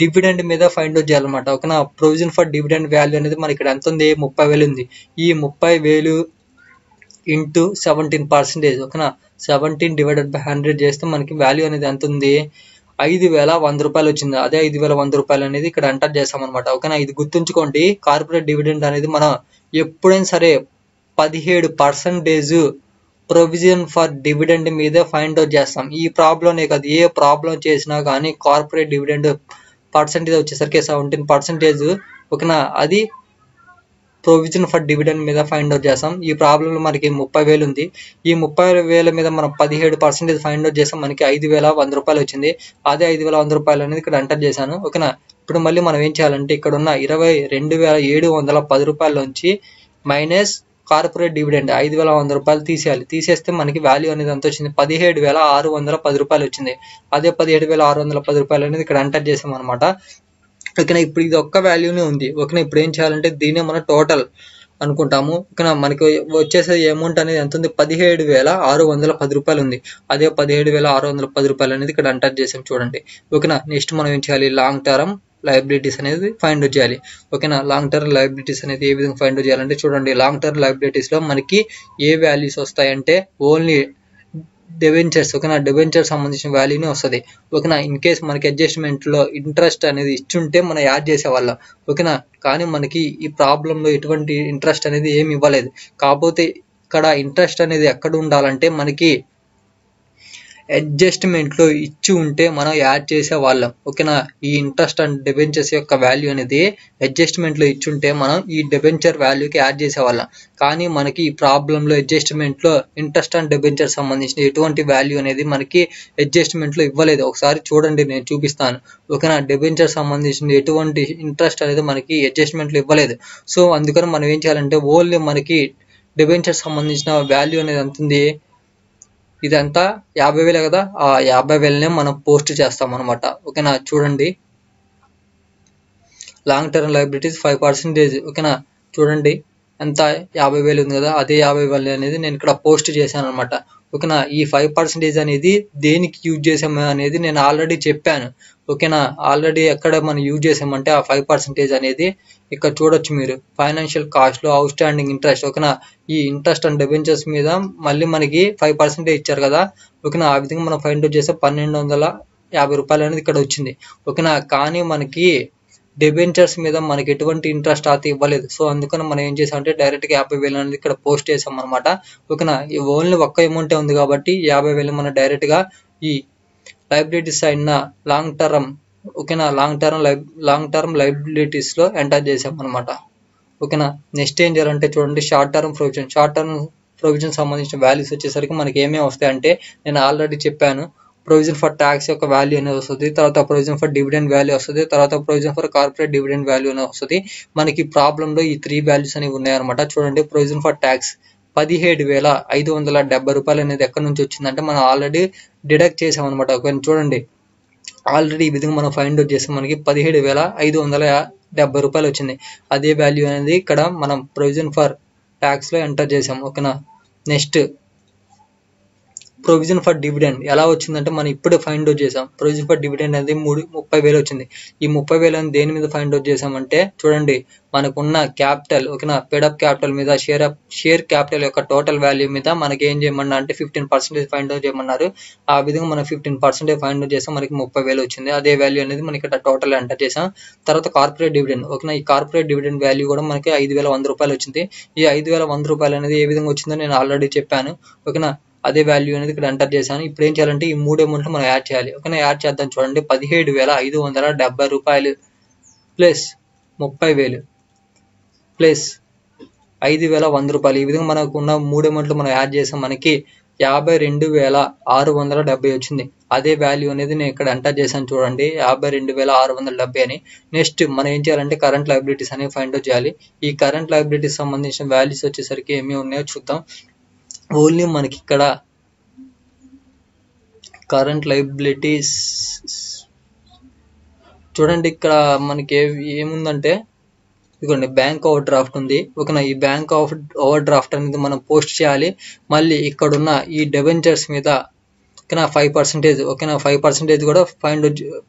డివిడెండ్ మీద ఫైండ్ అవుట్ చేయాలన్నమాట ఓకేనా. ప్రొవిజన్ ఫర్ డివిడెండ్ వాల్యూ అనేది మనకి ఇక్కడ ఎంత ఉంది, 30,000 ఉంది. ఈ 30,000 ఇంటూ 17% ఓకేనా. 17/100 చేస్తే మనకి వాల్యూ అనేది ఎంత ఉంది, 5,100 రూపాయలు వచ్చింది. అదే 5,100 రూపాయలు అనేది ఇక్కడ ఎంటర్ చేస్తాం అనమాట ఓకేనా. ఇది గుర్తుంచుకోండి, కార్పొరేట్ డివిడెండ్ అనేది మనం ఎప్పుడైనా సరే 17% ప్రొవిజన్ ఫర్ డివిడెండ్ మీదే ఫైండ్ అవుట్ చేస్తాం. ఈ ప్రాబ్లం కాదు, ఏ ప్రాబ్లం చేసినా కానీ కార్పొరేట్ డివిడెండ్ పర్సెంటేజ్ వచ్చేసరికి 17% ఓకేనా. అది ప్రొవిజన్ ఫర్ డివిడెండ్ మీద ఫైండ్ అవుట్ చేస్తాం. ఈ ప్రాబ్లంలో మనకి 30,000 ఉంది. ఈ 30,000 మీద మనం 17% ఫైండ్ అవుట్ చేస్తాం, మనకి 5,100 రూపాయలు వచ్చింది. అదే 5,100 రూపాయలు అనేది ఇక్కడ ఎంటర్ చేశాను ఓకేనా. ఇప్పుడు మళ్ళీ మనం ఏం చేయాలంటే ఇక్కడ ఉన్న 22,710 రూపాయల నుంచి మైనస్ కార్పొరేట్ డివిడెండ్ 5,100 రూపాయలు తీసేయాలి. తీసేస్తే మనకి వాల్యూ అనేది ఎంత వచ్చింది, 17,610 రూపాయలు వచ్చింది. అదే 17,610 రూపాయలు అనేది ఇక్కడ ఎంటర్ చేసాం అనమాట ఓకేనా. ఇప్పుడు ఇది ఒక్క వాల్యూనే ఉంది ఓకేనా. ఇప్పుడు ఏం చేయాలంటే దీన్ని మనం టోటల్ అనుకుంటాము ఓకేనా. మనకి వచ్చేసే అమౌంట్ అనేది ఎంత ఉంది, 17,610 రూపాయలు ఉంది. అదే 17,610 రూపాయలు అనేది ఇక్కడ ఎంటర్ చేసాం చూడండి ఓకేనా. నెక్స్ట్ మనం ఏం చేయాలి, లాంగ్ టర్మ్ లయబిలిటీస్ అనేది ఫైండ్ అవుట్ చేయాలి ఓకేనా. లాంగ్ టర్మ్ లయబిలిటీస్ అనేది ఏ విధంగా ఫైండ్ అవుట్ చేయాలంటే చూడండి, లాంగ్ టర్మ్ లయబిలిటీస్ లో మనకి ఏ వాల్యూస్ వస్తాయంటే ఓన్లీ డెబెంచర్స్ ఓకేనా, డెబెంచర్ సంబంధించిన వాల్యూనే వస్తుంది ఓకేనా. ఇన్ కేస్ మనకి అడ్జస్ట్మెంట్లో ఇంట్రెస్ట్ అనేది ఇచ్చుంటే మనం యాడ్ చేసేవాళ్ళం ఓకేనా. కానీ మనకి ఈ ప్రాబ్లంలో ఎటువంటి ఇంట్రెస్ట్ అనేది ఏమి ఇవ్వలేదు. కాకపోతే ఇక్కడ ఇంట్రెస్ట్ అనేది ఎక్కడ ఉండాలంటే మనకి అడ్జస్ట్మెంట్లో ఇచ్చి ఉంటే మనం యాడ్ చేసే వాళ్ళం ఓకేనా. ఈ ఇంట్రెస్ట్ అండ్ డిబెంచర్స్ యొక్క వాల్యూ అనేది అడ్జస్ట్మెంట్లో ఇచ్చుంటే మనం ఈ డిబెంచర్ వాల్యూకి యాడ్ చేసేవాళ్ళం. కానీ మనకి ఈ ప్రాబ్లంలో అడ్జస్ట్మెంట్లో ఇంట్రెస్ట్ అండ్ డిబెంచర్ సంబంధించిన ఎటువంటి వాల్యూ అనేది మనకి అడ్జస్ట్మెంట్లో ఇవ్వలేదు. ఒకసారి చూడండి, నేను చూపిస్తాను ఓకేనా. డిబెంచర్ సంబంధించిన ఎటువంటి ఇంట్రెస్ట్ అనేది మనకి అడ్జస్ట్మెంట్లో ఇవ్వలేదు. సో అందుకని మనం ఏం చేయాలంటే ఓన్లీ మనకి డిబెంచర్ సంబంధించిన వాల్యూ అనేది ఎంత ఉంది, ఇదంతా 50,000 కదా, ఆ 50,000నే మనం పోస్ట్ చేస్తాం అనమాట ఓకేనా. చూడండి, లాంగ్ టర్మ్ లయబిలిటీస్ 5% ఓకేనా. చూడండి ఎంత 50,000 ఉంది కదా, అదే 50,000 అనేది నేను ఇక్కడ పోస్ట్ చేశాను అనమాట ఓకేనా. ఈ 5% అనేది దేనికి యూజ్ చేసాము అనేది నేను ఆల్రెడీ చెప్పాను ఓకేనా. ఆల్రెడీ ఎక్కడ మనం యూజ్ చేసామంటే ఆ 5% అనేది ఇక్కడ చూడొచ్చు మీరు, ఫైనాన్షియల్ కాస్ట్లో అవుట్ స్టాండింగ్ ఇంట్రెస్ట్ ఓకేనా. ఈ ఇంట్రెస్ట్ అండ్ డిబెంచర్స్ మీద మళ్ళీ మనకి 5% ఇచ్చారు కదా ఓకేనా. ఆ విధంగా మనం ఫైండ్ అవుట్ చేస్తే 1,250 రూపాయలు అనేది ఇక్కడ వచ్చింది ఓకేనా. కానీ మనకి డిబెంచర్స్ మీద మనకి ఎటువంటి ఇంట్రెస్ట్ అయితే ఇవ్వలేదు. సో అందుకని మనం ఏం చేసామంటే డైరెక్ట్గా 50,000 అనేది ఇక్కడ పోస్ట్ చేసాం అనమాట ఓకేనా. ఓన్లీ ఒక్క అమౌంటే ఉంది కాబట్టి 50,000 మనం డైరెక్ట్గా ఈ లైబిలిటీస్ అయిన లాంగ్ టర్మ్ ఓకేనా, లాంగ్ టర్మ్ లైబిలిటీస్ లో ఎంటర్ చేసాం అనమాట ఓకేనా. నెక్స్ట్ ఏం చేయాలంటే చూడండి, షార్ట్ టర్మ్ ప్రొవిజన్ సంబంధించిన వాల్యూస్ వచ్చేసరికి మనకి ఏమేమి వస్తాయంటే నేను ఆల్రెడీ చెప్పాను. ప్రొవిజన్ ఫర్ ట్యాక్స్ యొక్క వాల్యూ అనేది వస్తుంది, తర్వాత ప్రొవిజన్ ఫర్ డివిడెండ్ వాల్యూ వస్తుంది, తర్వాత provision for corporate dividend value అనేది వస్తుంది. మనకి ప్రాబ్లంలో ఈ 3 వాల్యూస్ అనేవి ఉన్నాయన్నమాట. చూడండి, ప్రొవిజన్ ఫర్ ట్యాక్స్ 17,570 రూపాయలు అనేది ఎక్కడి నుంచి వచ్చిందంటే మనం ఆల్రెడీ డిడక్ట్ చేసాం అనమాట. చూడండి, ఆల్రెడీ ఈ విధంగా మనం ఫైండ్ అవుట్ చేస్తాం, మనకి 17,570 రూపాయలు వచ్చింది. అదే వాల్యూ అనేది ఇక్కడ మనం ప్రొవిజన్ ఫర్ ట్యాక్స్ లో ఎంటర్ చేసాం ఓకేనా. నెక్స్ట్ ప్రొవిజన్ ఫర్ డివిడెండ్ ఎలా వచ్చిందంటే మనం ఇప్పుడే ఫైండ్ అవుట్ చేసాం. ప్రొవిజన్ ఫర్ డివిడెండ్ అనేది 30,000 వచ్చింది. ఈ 30,000 అని దేని మీద ఫైండ్ అవుట్ చేసామంటే చూడండి, మనకున్న క్యాపిటల్ ఓకేనా, పేడప్ క్యాపిటల్ మీద షేర్ క్యాపిటల్ యొక్క టోటల్ వాల్యూ మీద మనకి ఏం చేయమన్నా అంటే 15% ఫైండ్ అవుట్ చేయమన్నారు. ఆ విధంగా మనం 15% ఫైండ్ అవుట్ చేసాం, మనకి 30,000 వచ్చింది. అదే వాల్యూ అనేది మనకి ఇక్కడ టోటల్ ఎంటర్ చేసాం. తర్వాత కార్పొరేట్ డివిడెండ్ ఓకేనా, ఈ కార్పొరేట్ డివిడెండ్ వాల్యూ కూడా మనకి 5,100 రూపాయలు వచ్చింది. ఈ 5,100 రూపాయలు అనేది ఏ విధంగా వచ్చిందో నేను ఆల్రెడీ చెప్పాను ఓకేనా. అదే వాల్యూ అనేది ఇక్కడ ఎంటర్ చేశాను. ఇప్పుడు ఏం చేయాలంటే ఈ 3 అమౌంట్లు మనం యాడ్ చేయాలి ఓకేనా. యాడ్ చేద్దాం. చూడండి, 17,570 రూపాయలు ప్లస్ 30,000 ప్లస్ 5,100 రూపాయలు. ఈ విధంగా మనకు ఉన్న 3 అమౌంట్లు మనం యాడ్ చేసాం, మనకి 52,670 వచ్చింది. అదే వాల్యూ అనేది నేను ఇక్కడ ఎంటర్ చేశాను. చూడండి, 52,670 అని. నెక్స్ట్ మనం ఏం చేయాలంటే కరెంట్ లయబిలిటీస్ అనేవి ఫైండ్ అవుట్ చేయాలి. ఈ కరెంట్ లయబిలిటీస్ సంబంధించిన వాల్యూస్ వచ్చేసరికి ఏమి ఉన్నాయో చూద్దాం. ఓన్లీ మనకి ఇక్కడ కరెంట్ లయబిలిటీస్ చూడండి, ఇక్కడ మనకి ఏముందంటే ఇదిగోండి, బ్యాంక్ ఓవర్ డ్రాఫ్ట్ ఉంది ఓకేనా. ఈ బ్యాంక్ ఓవర్ డ్రాఫ్ట్ అనేది మనం పోస్ట్ చేయాలి. మళ్ళీ ఇక్కడున్న ఈ డిబెంచర్స్ మీద ఓకేనా 5% ఓకేనా, 5% కూడా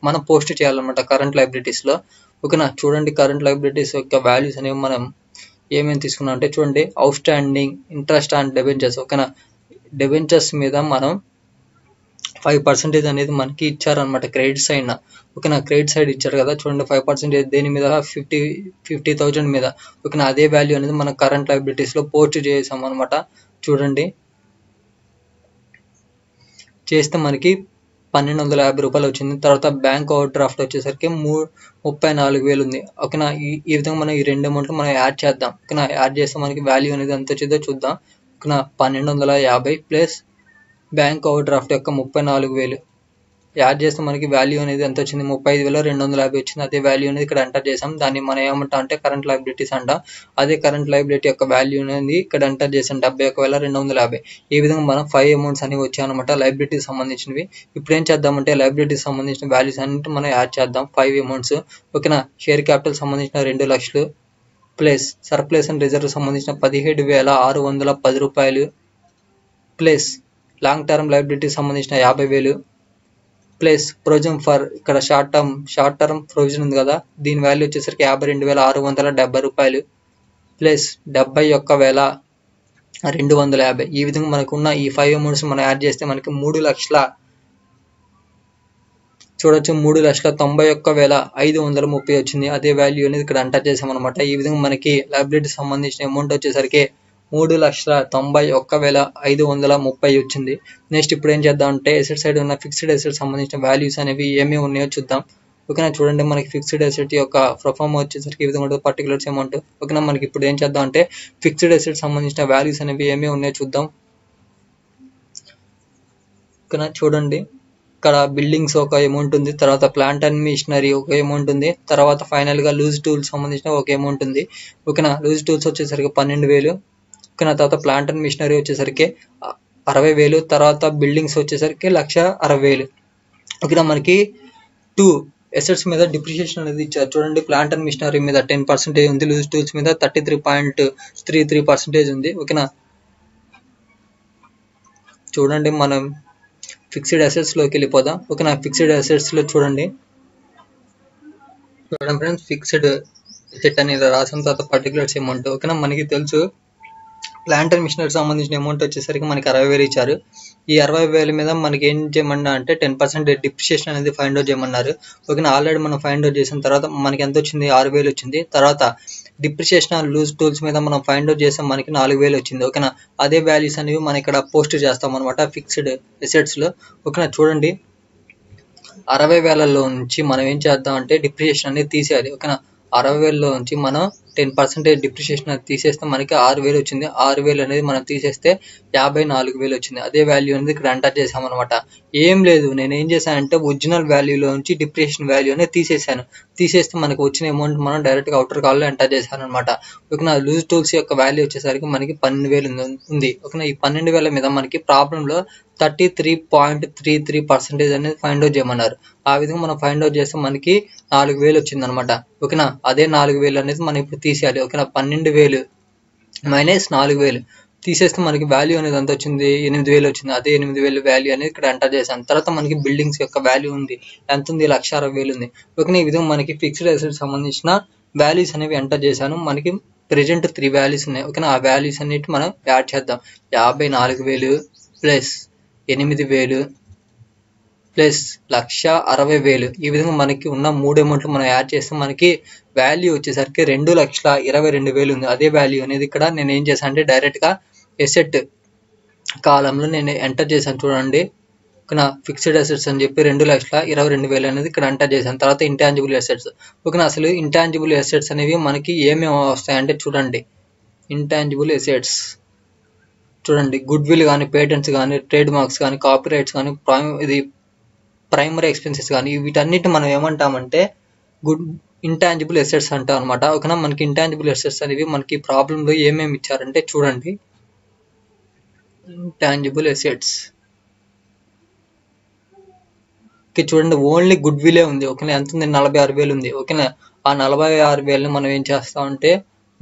మనం పోస్ట్ చేయాలన్నమాట కరెంట్ లయబిలిటీస్ లో ఓకేనా. చూడండి, కరెంట్ లయబిలిటీస్ యొక్క వాల్యూస్ అనేవి మనం ఏమేమి తీసుకున్నాం అంటే చూడండి, out standing interest and debentures ఓకేనా. డిబెంచర్స్ మీద మనం 5% అనేది మనకి ఇచ్చారనమాట క్రెడిట్ సైడ్ ఓకేనా. క్రెడిట్ సైడ్ ఇచ్చారు కదా, చూడండి 5% దేని మీద 50,000 మీద ఓకేనా. అదే వాల్యూ అనేది మనం కరెంట్ లయబిలిటీస్ లో పోస్ట్ చేసాం అనమాట. చూడండి, చేస్తే మనకి 1,250 రూపాయలు వచ్చింది. తర్వాత బ్యాంక్ ఓవర్ డ్రాఫ్ట్ వచ్చేసరికి 34,000 ఉంది ఓకేనా. ఈ విధంగా మనం ఈ 2 అమౌంట్లు మనం యాడ్ చేద్దాం ఓకేనా. యాడ్ చేస్తే మనకి వాల్యూ అనేది ఎంత వచ్చిందో చూద్దాం ఓకేనా. 1,250 ప్లస్ బ్యాంక్ ఓవర్ డ్రాఫ్ట్ యొక్క 34,000 యాడ్ చేస్తే మనకి వాల్యూ అనేది ఎంత వచ్చింది, 35,250 వచ్చింది. అదే వాల్యూ అనేది ఇక్కడ ఎంటర్ చేసాం. దాన్ని మనం ఏమంటాం అంటే కరెంట్ లయబిలిటీస్ అంటాం. అదే కరెంట్ లయబిలిటీ యొక్క వాల్యూ అనేది ఇక్కడ ఎంటర్ చేసాం, 71,250. ఈ విధంగా మనం 5 అమౌంట్స్ అనేవి వచ్చాయన్నమాట లయబిలిటీస్ సంబంధించినవి. ఇప్పుడు ఏం చేద్దామంటే లయబిలిటీస్ సంబంధించిన వాల్యూస్ అన్నిటి మనం యాడ్ చేద్దాం, 5 అమౌంట్స్ ఓకేనా. షేర్ క్యాపిటల్ సంబంధించిన 2 లక్షలు ప్లస్ సర్ప్లస్ అండ్ రిజర్వ్ సంబంధించిన 17,610 రూపాయలు ప్లస్ లాంగ్ టర్మ్ లయబిలిటీ సంబంధించిన 50,000 ప్లస్ ప్రొవిజన్ ఫర్ ఇక్కడ షార్ట్ టర్మ్ ప్రొవిజన్ ఉంది కదా, దీని వాల్యూ వచ్చేసరికి 52,670 రూపాయలు ప్లస్ 71,000 250. ఈ విధంగా మనకున్న ఈ 5 అమౌంట్స్ మనం యాడ్ చేస్తే మనకి 3 లక్షల చూడొచ్చు 3,91,530 వచ్చింది. అదే వాల్యూ అనేది ఇక్కడ ఎంటర్ చేసాం అనమాట. ఈ విధంగా మనకి లయబిలిటీ సంబంధించిన అమౌంట్ వచ్చేసరికి 3,91,530 వచ్చింది. నెక్స్ట్ ఇప్పుడు ఏం చేద్దాం అంటే ఎసెట్ సైడ్ ఉన్న ఫిక్స్డ్ ఎసెట్ సంబంధించిన వాల్యూస్ అనేవి ఏమేమి ఉన్నాయో చూద్దాం. ఓకేనా, చూడండి మనకి ఫిక్స్డ్ ఎసెట్ యొక్క ప్రొఫార్మ్ వచ్చేసరికి ఈ విధంగా ఉంటుంది, పర్టికులర్స్ అమౌంట్. ఓకేనా, మనకి ఇప్పుడు ఏం చేద్దాం అంటే ఫిక్స్డ్ ఎసెట్ సంబంధించిన వాల్యూస్ అనేవి ఏమేమి ఉన్నాయో చూద్దాం. ఓకేనా, చూడండి ఇక్కడ బిల్డింగ్స్ ఒక అమౌంట్ ఉంది, తర్వాత ప్లాంట్ అండ్ మిషనరీ ఒక అమౌంట్ ఉంది, తర్వాత ఫైనల్ గా లూజ్ టూల్స్ సంబంధించిన ఒక అమౌంట్ ఉంది. ఓకేనా, లూజ్ టూల్స్ వచ్చేసరికి 12,000. ఓకేనా, తర్వాత ప్లాంట్ అండ్ మిషనరీ వచ్చేసరికి 60,000, తర్వాత బిల్డింగ్స్ వచ్చేసరికి 1,60,000. ఓకేనా, మనకి 2 ఎసెట్స్ మీద డిప్రిషియేషన్ అనేది ఇచ్చారు. చూడండి, ప్లాంట్ అండ్ మిషనరీ మీద 10% ఉంది, లూజ్ టూల్స్ మీద 33.33% ఉంది. ఓకేనా, చూడండి మనం ఫిక్స్డ్ అసెట్స్ లోకి వెళ్ళిపోదాం. ఓకేనా, ఫిక్స్డ్ అసెట్స్ లో చూడండి ఫ్రెండ్స్, ఫిక్స్డ్ అసెట్ అనేది రాసిన తర్వాత పర్టికులర్స్ అమౌంట్. ఓకేనా, మనకి తెలుసు ప్లాంట్ అండ్ మిషనరీ సంబంధించిన అమౌంట్ వచ్చేసరికి మనకి 60,000 ఇచ్చారు. ఈ 60,000 మీద మనకి ఏం చేయమన్నా అంటే 10% డిప్రిషియేషన్ అనేది ఫైండ్ అవుట్ చేయమన్నారు. ఓకేనా, ఆల్రెడీ మనం ఫైండ్ అవుట్ చేసిన తర్వాత మనకి ఎంత వచ్చింది, 6,000 వచ్చింది. తర్వాత డిప్రిషియేషన్ లూజ్ టూల్స్ మీద మనం ఫైండ్ అవుట్ చేసాం, మనకి 4,000 వచ్చింది. ఓకేనా, అదే వాల్యూస్ అనేవి మనం ఇక్కడ పోస్ట్ చేస్తాం అనమాట ఫిక్స్డ్ అసెట్స్ లో. ఓకేనా, చూడండి 60,000లో నుంచి మనం ఏం చేద్దాం అంటే డిప్రిషియేషన్ అనేది తీసేయాలి. ఓకేనా, 60,000లో నుంచి మనం 10% డిప్రిషియేషన్ అనేది తీసేస్తే మనకి 6,000 వచ్చింది. 6,000 అనేది మనం తీసేస్తే 54,000 వచ్చింది. అదే వాల్యూ అనేది ఇక్కడ ఎంటర్ చేసాం అనమాట. ఏం లేదు, నేను ఏం చేశానంటే ఒరిజినల్ వాల్యూలో నుంచి డిప్రిషియేషన్ వాల్యూ అనేది తీసేసాను. తీసేస్తే మనకి వచ్చిన అమౌంట్ మనం డైరెక్ట్ గా అవుటర్ కాల్ లో ఎంటర్ చేశాను అనమాట. ఓకేనా, లూజ్ టూల్స్ యొక్క వాల్యూ వచ్చేసరికి మనకి 12,000 ఉంది. ఓకేనా, ఈ 12,000 మీద మనకి ప్రాబ్లం లో 33.33% అనేది ఫైండ్ అవుట్ చేయమన్నారు. ఆ విధంగా మనం ఫైండ్ అవుట్ చేస్తే మనకి 4,000 వచ్చింది అనమాట. ఓకేనా, అదే 4,000 అనేది మనం ఇప్పుడు తీసేయాలి. ఓకేనా, 12,000 మైనస్ 4,000 తీసేస్తే మనకి వాల్యూ అనేది ఎంత వచ్చింది, 8,000 వచ్చింది. అదే 8,000 వాల్యూ అనేది ఇక్కడ ఎంటర్ చేశాను. తర్వాత మనకి బిల్డింగ్స్ యొక్క వాల్యూ ఉంది, ఎంత ఉంది, 1,60,000 ఉంది. ఓకేనా, ఈ విధంగా మనకి ఫిక్స్డ్ అసెట్ సంబంధించిన వాల్యూస్ అనేవి ఎంటర్ చేశాను. మనకి ప్రెజెంట్ 3 వాల్యూస్ ఉన్నాయి. ఓకేనా, ఆ వాల్యూస్ అన్నిటి మనం యాడ్ చేద్దాం. 54,000 ప్లస్ 8,000 ప్లస్ 1,60,000. ఈ విధంగా మనకి ఉన్న 3 అమౌంట్లు మనం యాడ్ చేస్తే మనకి వాల్యూ వచ్చేసరికి 2,22,000 ఉంది. అదే వాల్యూ అనేది ఇక్కడ నేను ఏం చేశాను అంటే డైరెక్ట్ గా ఎసెట్ కాలంలో నేను ఎంటర్ చేశాను. చూడండి, ఓకేనా, ఫిక్స్డ్ అసెట్స్ అని చెప్పి 2,22,000 అనేది ఇక్కడ ఎంటర్ చేశాను. తర్వాత ఇంటాంజిబుల్ అసెట్స్. ఓకేనా, అసలు ఇంటాంజిబుల్ అసెట్స్ అనేవి మనకి ఏమేమి వస్తాయంటే చూడండి, ఇంటాంజిబుల్ అసెట్స్ చూడండి, గుడ్ విల్ కానీ, పేటెంట్స్ కానీ, ట్రేడ్ మార్క్స్ కానీ, కాపీ రైట్స్ కానీ, ప్రైమరీ ఎక్స్పెన్సెస్ కానీ, వీటన్నిటి మనం ఏమంటామంటే ఇంటాంజిబుల్ అసెట్స్ అంటాం అనమాట. ఓకేనా, మనకి ఇంటాంజిబుల్ అసెట్స్ అనేవి మనకి ప్రాబ్లంలో ఏమేమి ఇచ్చారంటే చూడండి, ఇంటాంజిబుల్ అసెట్స్ చూడండి ఓన్లీ గుడ్ విలే ఉంది. ఓకేనా, ఎంత ఉంది, 46,000 ఉంది. ఓకేనా, ఆ 46,000ని మనం ఏం చేస్తామంటే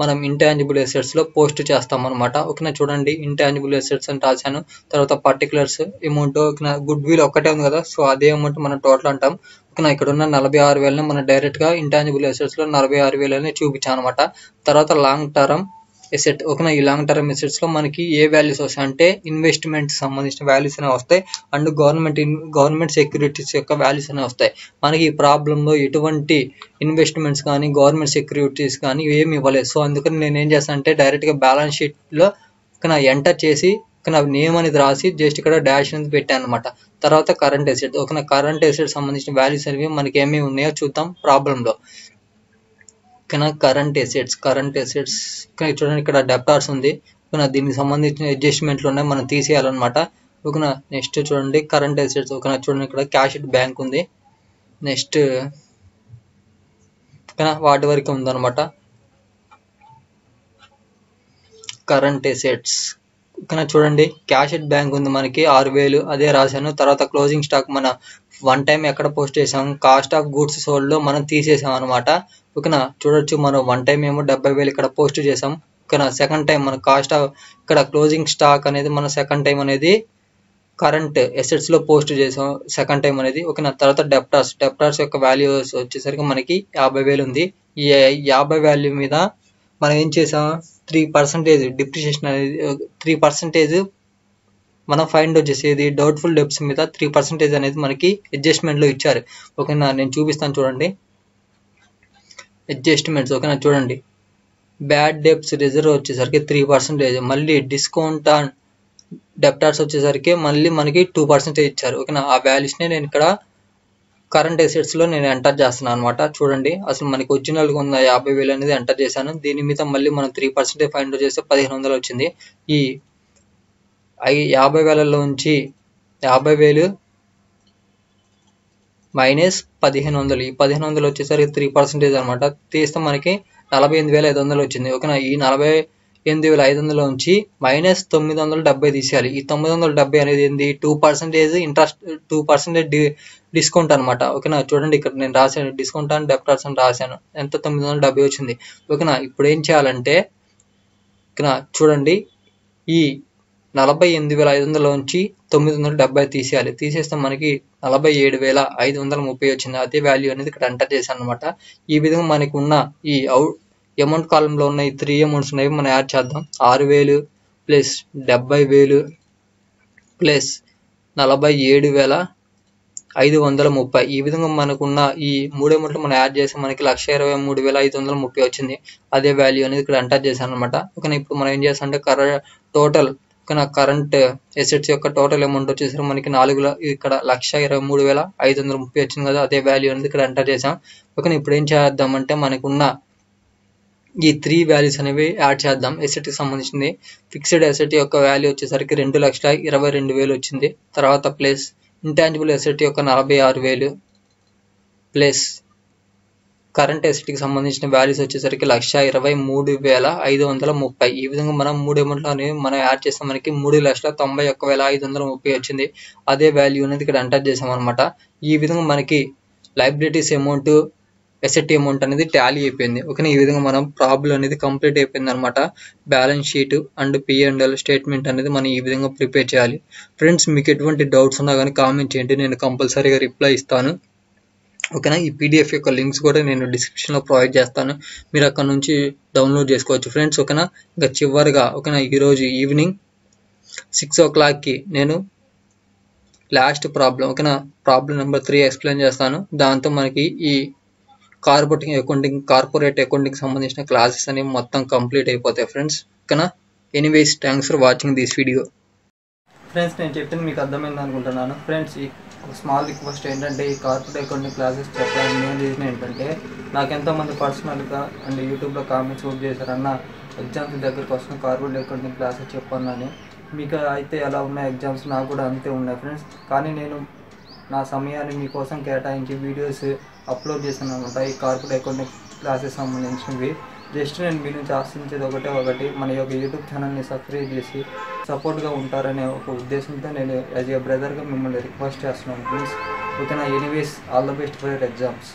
మనం ఇంటాంజిబుల్ అసెట్స్ లో పోస్ట్ చేస్తాం అనమాట. ఓకేనా, చూడండి ఇంటాంజిబుల్ అసెట్స్ అని రాశాను. తర్వాత పర్టికులర్స్ అమౌంట్. ఓకేనా, గుడ్ విల్ ఒక్కటే ఉంది కదా, సో అదే అమౌంట్ మనం టోటల్ అంటాం. ఓకేనా, ఇక్కడ ఉన్న 46,000ని మనం డైరెక్ట్ గా ఇంటాంజిబుల్ అసెట్స్ లో 46,000 అని చూపించాం అనమాట. తర్వాత లాంగ్ టర్మ్ ఎసెట్. ఓకేనా, ఈ లాంగ్ టర్మ్ ఎసెట్స్ లో మనకి ఏ వాల్యూస్ వస్తాయి అంటే ఇన్వెస్ట్మెంట్ సంబంధించిన వాల్యూస్ అనేవి వస్తాయి, అండ్ గవర్నమెంట్ సెక్యూరిటీస్ యొక్క వాల్యూస్ అనేవి వస్తాయి. మనకి ఈ ప్రాబ్లమ్ లో ఎటువంటి ఇన్వెస్ట్మెంట్స్ కానీ గవర్నమెంట్ సెక్యూరిటీస్ కానీ ఏమి ఇవ్వలేదు. సో అందుకని నేను ఏం చేస్తాను అంటే డైరెక్ట్ గా బ్యాలెన్స్ షీట్ లో ఎంటర్ చేసి నేమ్ అనేది రాసి జస్ట్ ఇక్కడ డాష్ అనేది పెట్టాను అనమాట. తర్వాత కరెంట్ ఎసెట్. ఓకేనా, కరెంట్ ఎసెట్ సంబంధించిన వాల్యూస్ అనేవి మనకి ఏమేమి ఉన్నాయో చూద్దాం ప్రాబ్లమ్ లో. ఓకేనా, కరెంట్ ఎసెట్స్ చూడండి, ఇక్కడ డెప్టార్స్ ఉంది. ఓకేనా, దీనికి సంబంధించిన అడ్జస్ట్మెంట్లు ఉన్నాయి, మనం తీసేయాలన్నమాట. ఓకేనా, నెక్స్ట్ చూడండి కరెంట్ ఎసెట్స్. ఓకేనా, చూడండి ఇక్కడ క్యాష్ బ్యాంక్ ఉంది. నెక్స్ట్ ఓకేనా, వాటి వరకు ఉందన్నమాట కరెంట్ ఎసెట్స్. ఓకేనా, చూడండి క్యాష్ ఎట్ బ్యాంక్ ఉంది మనకి 6,000, అదే రాశాను. తర్వాత క్లోజింగ్ స్టాక్ మన వన్ టైం ఎక్కడ పోస్ట్ చేసాం, కాస్ట్ ఆఫ్ గూడ్స్ సోల్డ్ లో మనం తీసేసాం అనమాట. ఓకేనా, చూడొచ్చు మనం వన్ టైం ఏమో 70,000 ఇక్కడ పోస్ట్ చేసాం. ఓకేనా, సెకండ్ టైం మన కాస్ట్ ఆఫ్ ఇక్కడ క్లోజింగ్ స్టాక్ అనేది మన సెకండ్ టైం అనేది కరెంట్ ఎసెట్స్ లో పోస్ట్ చేసాం సెకండ్ టైం అనేది. ఓకేనా, తర్వాత డెప్టార్స్ యొక్క వాల్యూస్ వచ్చేసరికి మనకి 50,000 ఉంది. ఈ 50 వాల్యూ మీద మనం ఏం చేసాం 3% డిప్రిషియేషన్ అనేది 3% మనం ఫైండ్ అవుట్ చేసేది డౌట్ఫుల్ డెప్స్ మీద 3% అనేది మనకి అడ్జస్ట్మెంట్లో ఇచ్చారు. ఓకేనా, నేను చూపిస్తాను చూడండి. అడ్జస్ట్మెంట్స్ ఓకేనా, చూడండి. బ్యాడ్ డెప్స్ రిజర్వ్ వచ్చేసరికి 3%, మళ్ళీ డిస్కౌంట్ ఆన్ డెప్టార్స్ వచ్చేసరికి మళ్ళీ మనకి 2% ఇచ్చారు. ఓకేనా, ఆ వాల్యూస్ని నేను ఇక్కడ కరెంట్ అసెట్స్లో నేను ఎంటర్ చేస్తున్నాను అనమాట. చూడండి, అసలు మనకి ఒరిజినల్గా ఉన్న 50,000 అనేది ఎంటర్ చేశాను. దీని మీద మళ్ళీ మనం 3% ఫైండ్ అవుట్ చేస్తే 1,500 వచ్చింది. ఈ 50,000లో నుంచి 50,000 మైనస్ 1,500, ఈ 1,500 వచ్చేసరికి 3% అనమాట. తీస్తే మనకి 48,500 వచ్చింది. ఓకేనా, ఈ 48,500 నుంచి మైనస్ 970 తీసేయాలి. ఈ 970 అనేది ఏంది 2% ఇంట్రెస్ట్, 2% డిస్కౌంట్ అనమాట. ఓకేనా, చూడండి ఇక్కడ నేను రాశాను డిస్కౌంట్ అని డెప్టార్స్ అని రాశాను. ఎంత 970 వచ్చింది. ఓకేనా, ఇప్పుడు ఏం చేయాలంటే ఓకేనా చూడండి, ఈ 48,500 నుంచి 970 తీసేయాలి. తీసేస్తే మనకి 47,530 వచ్చింది. అదే వాల్యూ అనేది ఇక్కడ ఎంటర్ చేశాను అనమాట. ఈ విధంగా మనకి ఉన్న ఈ అమౌంట్ కాలంలో ఉన్న ఈ 3 అమౌంట్స్ అనేవి మనం యాడ్ చేద్దాం. 6,000 ప్లస్ 70,000 ప్లస్ 47,530. ఈ విధంగా మనకున్న ఈ 3 అమౌంట్లు మనం యాడ్ చేసి మనకి 1,23,530 వచ్చింది. అదే వాల్యూ అనేది ఇక్కడ ఎంటర్ చేశాను అనమాట. ఓకేనా, ఇప్పుడు మనం ఏం చేస్తాం అంటే టోటల్ కరెంట్ అసెట్స్ యొక్క టోటల్ అమౌంట్ వచ్చేసరికి మనకి ఇక్కడ 1,23,530 వచ్చింది కదా, అదే వాల్యూ అనేది ఇక్కడ ఎంటర్ చేసాం. ఓకేనా, ఇప్పుడు ఏం చేద్దామంటే మనకున్న ఈ 3 వాల్యూస్ అనేవి యాడ్ చేద్దాం. అసెట్కి సంబంధించింది ఫిక్స్డ్ అసెట్ యొక్క వాల్యూ వచ్చేసరికి 2,22,000 వచ్చింది. తర్వాత ప్లస్ ఇంటాంజిబుల్ అసెట్ యొక్క 46,000 ప్లస్ కరెంట్ అసెట్కి సంబంధించిన వాల్యూస్ వచ్చేసరికి 1,23,530. ఈ విధంగా మనం 3 అమౌంట్లు అనేవి మనం యాడ్ చేస్తే మనకి 3,91,530 వచ్చింది. అదే వాల్యూ అనేది ఇక్కడ ఎంటర్ చేసాం అనమాట. ఈ విధంగా మనకి లైబిలిటీస్ అమౌంట్, అసెట్ అమౌంట్ అనేది టాలీ అయిపోయింది. ఓకేనా, ఈ విధంగా మనం ప్రాబ్లం అనేది కంప్లీట్ అయిపోయింది అనమాట. Balance sheet and P&L statement అనేది మనం ఈ విధంగా ప్రిపేర్ చేయాలి. ఫ్రెండ్స్, మీకు ఎటువంటి డౌట్స్ ఉన్నా కానీ కామెంట్ చేయండి, నేను కంపల్సరీగా రిప్లై ఇస్తాను. ఓకేనా, ఈ PDF యొక్క లింక్స్ కూడా నేను డిస్క్రిప్షన్లో ప్రొవైడ్ చేస్తాను, మీరు అక్కడ నుంచి డౌన్లోడ్ చేసుకోవచ్చు ఫ్రెండ్స్. ఓకేనా, ఇంకా చివరిగా ఓకేనా ఈరోజు ఈవినింగ్ 6 o'clockకి నేను లాస్ట్ ప్రాబ్లం ఓకేనా ప్రాబ్లం నెంబర్ 3 ఎక్స్ప్లెయిన్ చేస్తాను. దాంతో మనకి ఈ కార్పొరేట్ అకౌంటింగ్ సంబంధించిన క్లాసెస్ అనేవి మొత్తం కంప్లీట్ అయిపోతాయి ఫ్రెండ్స్. ఓకేనా, anyways thanks for watching this video. Friends, నేను చెప్పింది మీకు అర్థమైంది అనుకుంటున్నాను. ఫ్రెండ్స్, ఈ స్మాల్ రిక్వెస్ట్ ఏంటంటే ఈ కార్పొరేట్ అకౌంటింగ్ క్లాసెస్ చెప్పడానికి మెయిన్ రీజన్ ఏంటంటే నాకు ఎంతోమంది పర్సనల్గా అండ్ యూట్యూబ్లో కామెంట్స్ కూడా చేశారన్న ఎగ్జామ్స్ దగ్గరకు వస్తున్న కార్పొరేట్ అకౌంటింగ్ క్లాసెస్ చెప్పానని. మీకు అయితే ఎలా ఉన్నాయి ఎగ్జామ్స్, నాకు కూడా అంతే ఉన్నాయి ఫ్రెండ్స్. కానీ నేను నా సమయాన్ని మీకోసం కేటాయించి వీడియోస్ అప్లోడ్ చేశాను అనమాట. ఈ కార్పొరేట్ అకౌంటింగ్ క్లాసెస్ సంబంధించినవి జస్ట్ నేను మీ నుంచి ఆశించేది ఒకటి మన యొక్క యూట్యూబ్ ఛానల్ని సబ్స్క్రైబ్ చేసి సపోర్ట్గా ఉంటారనే ఒక ఉద్దేశంతో నేను యాజ్ ఏ బ్రదర్గా మిమ్మల్ని రిక్వెస్ట్ చేస్తున్నాను ప్లీజ్. ఓకేనా, anyways all the best for your exams.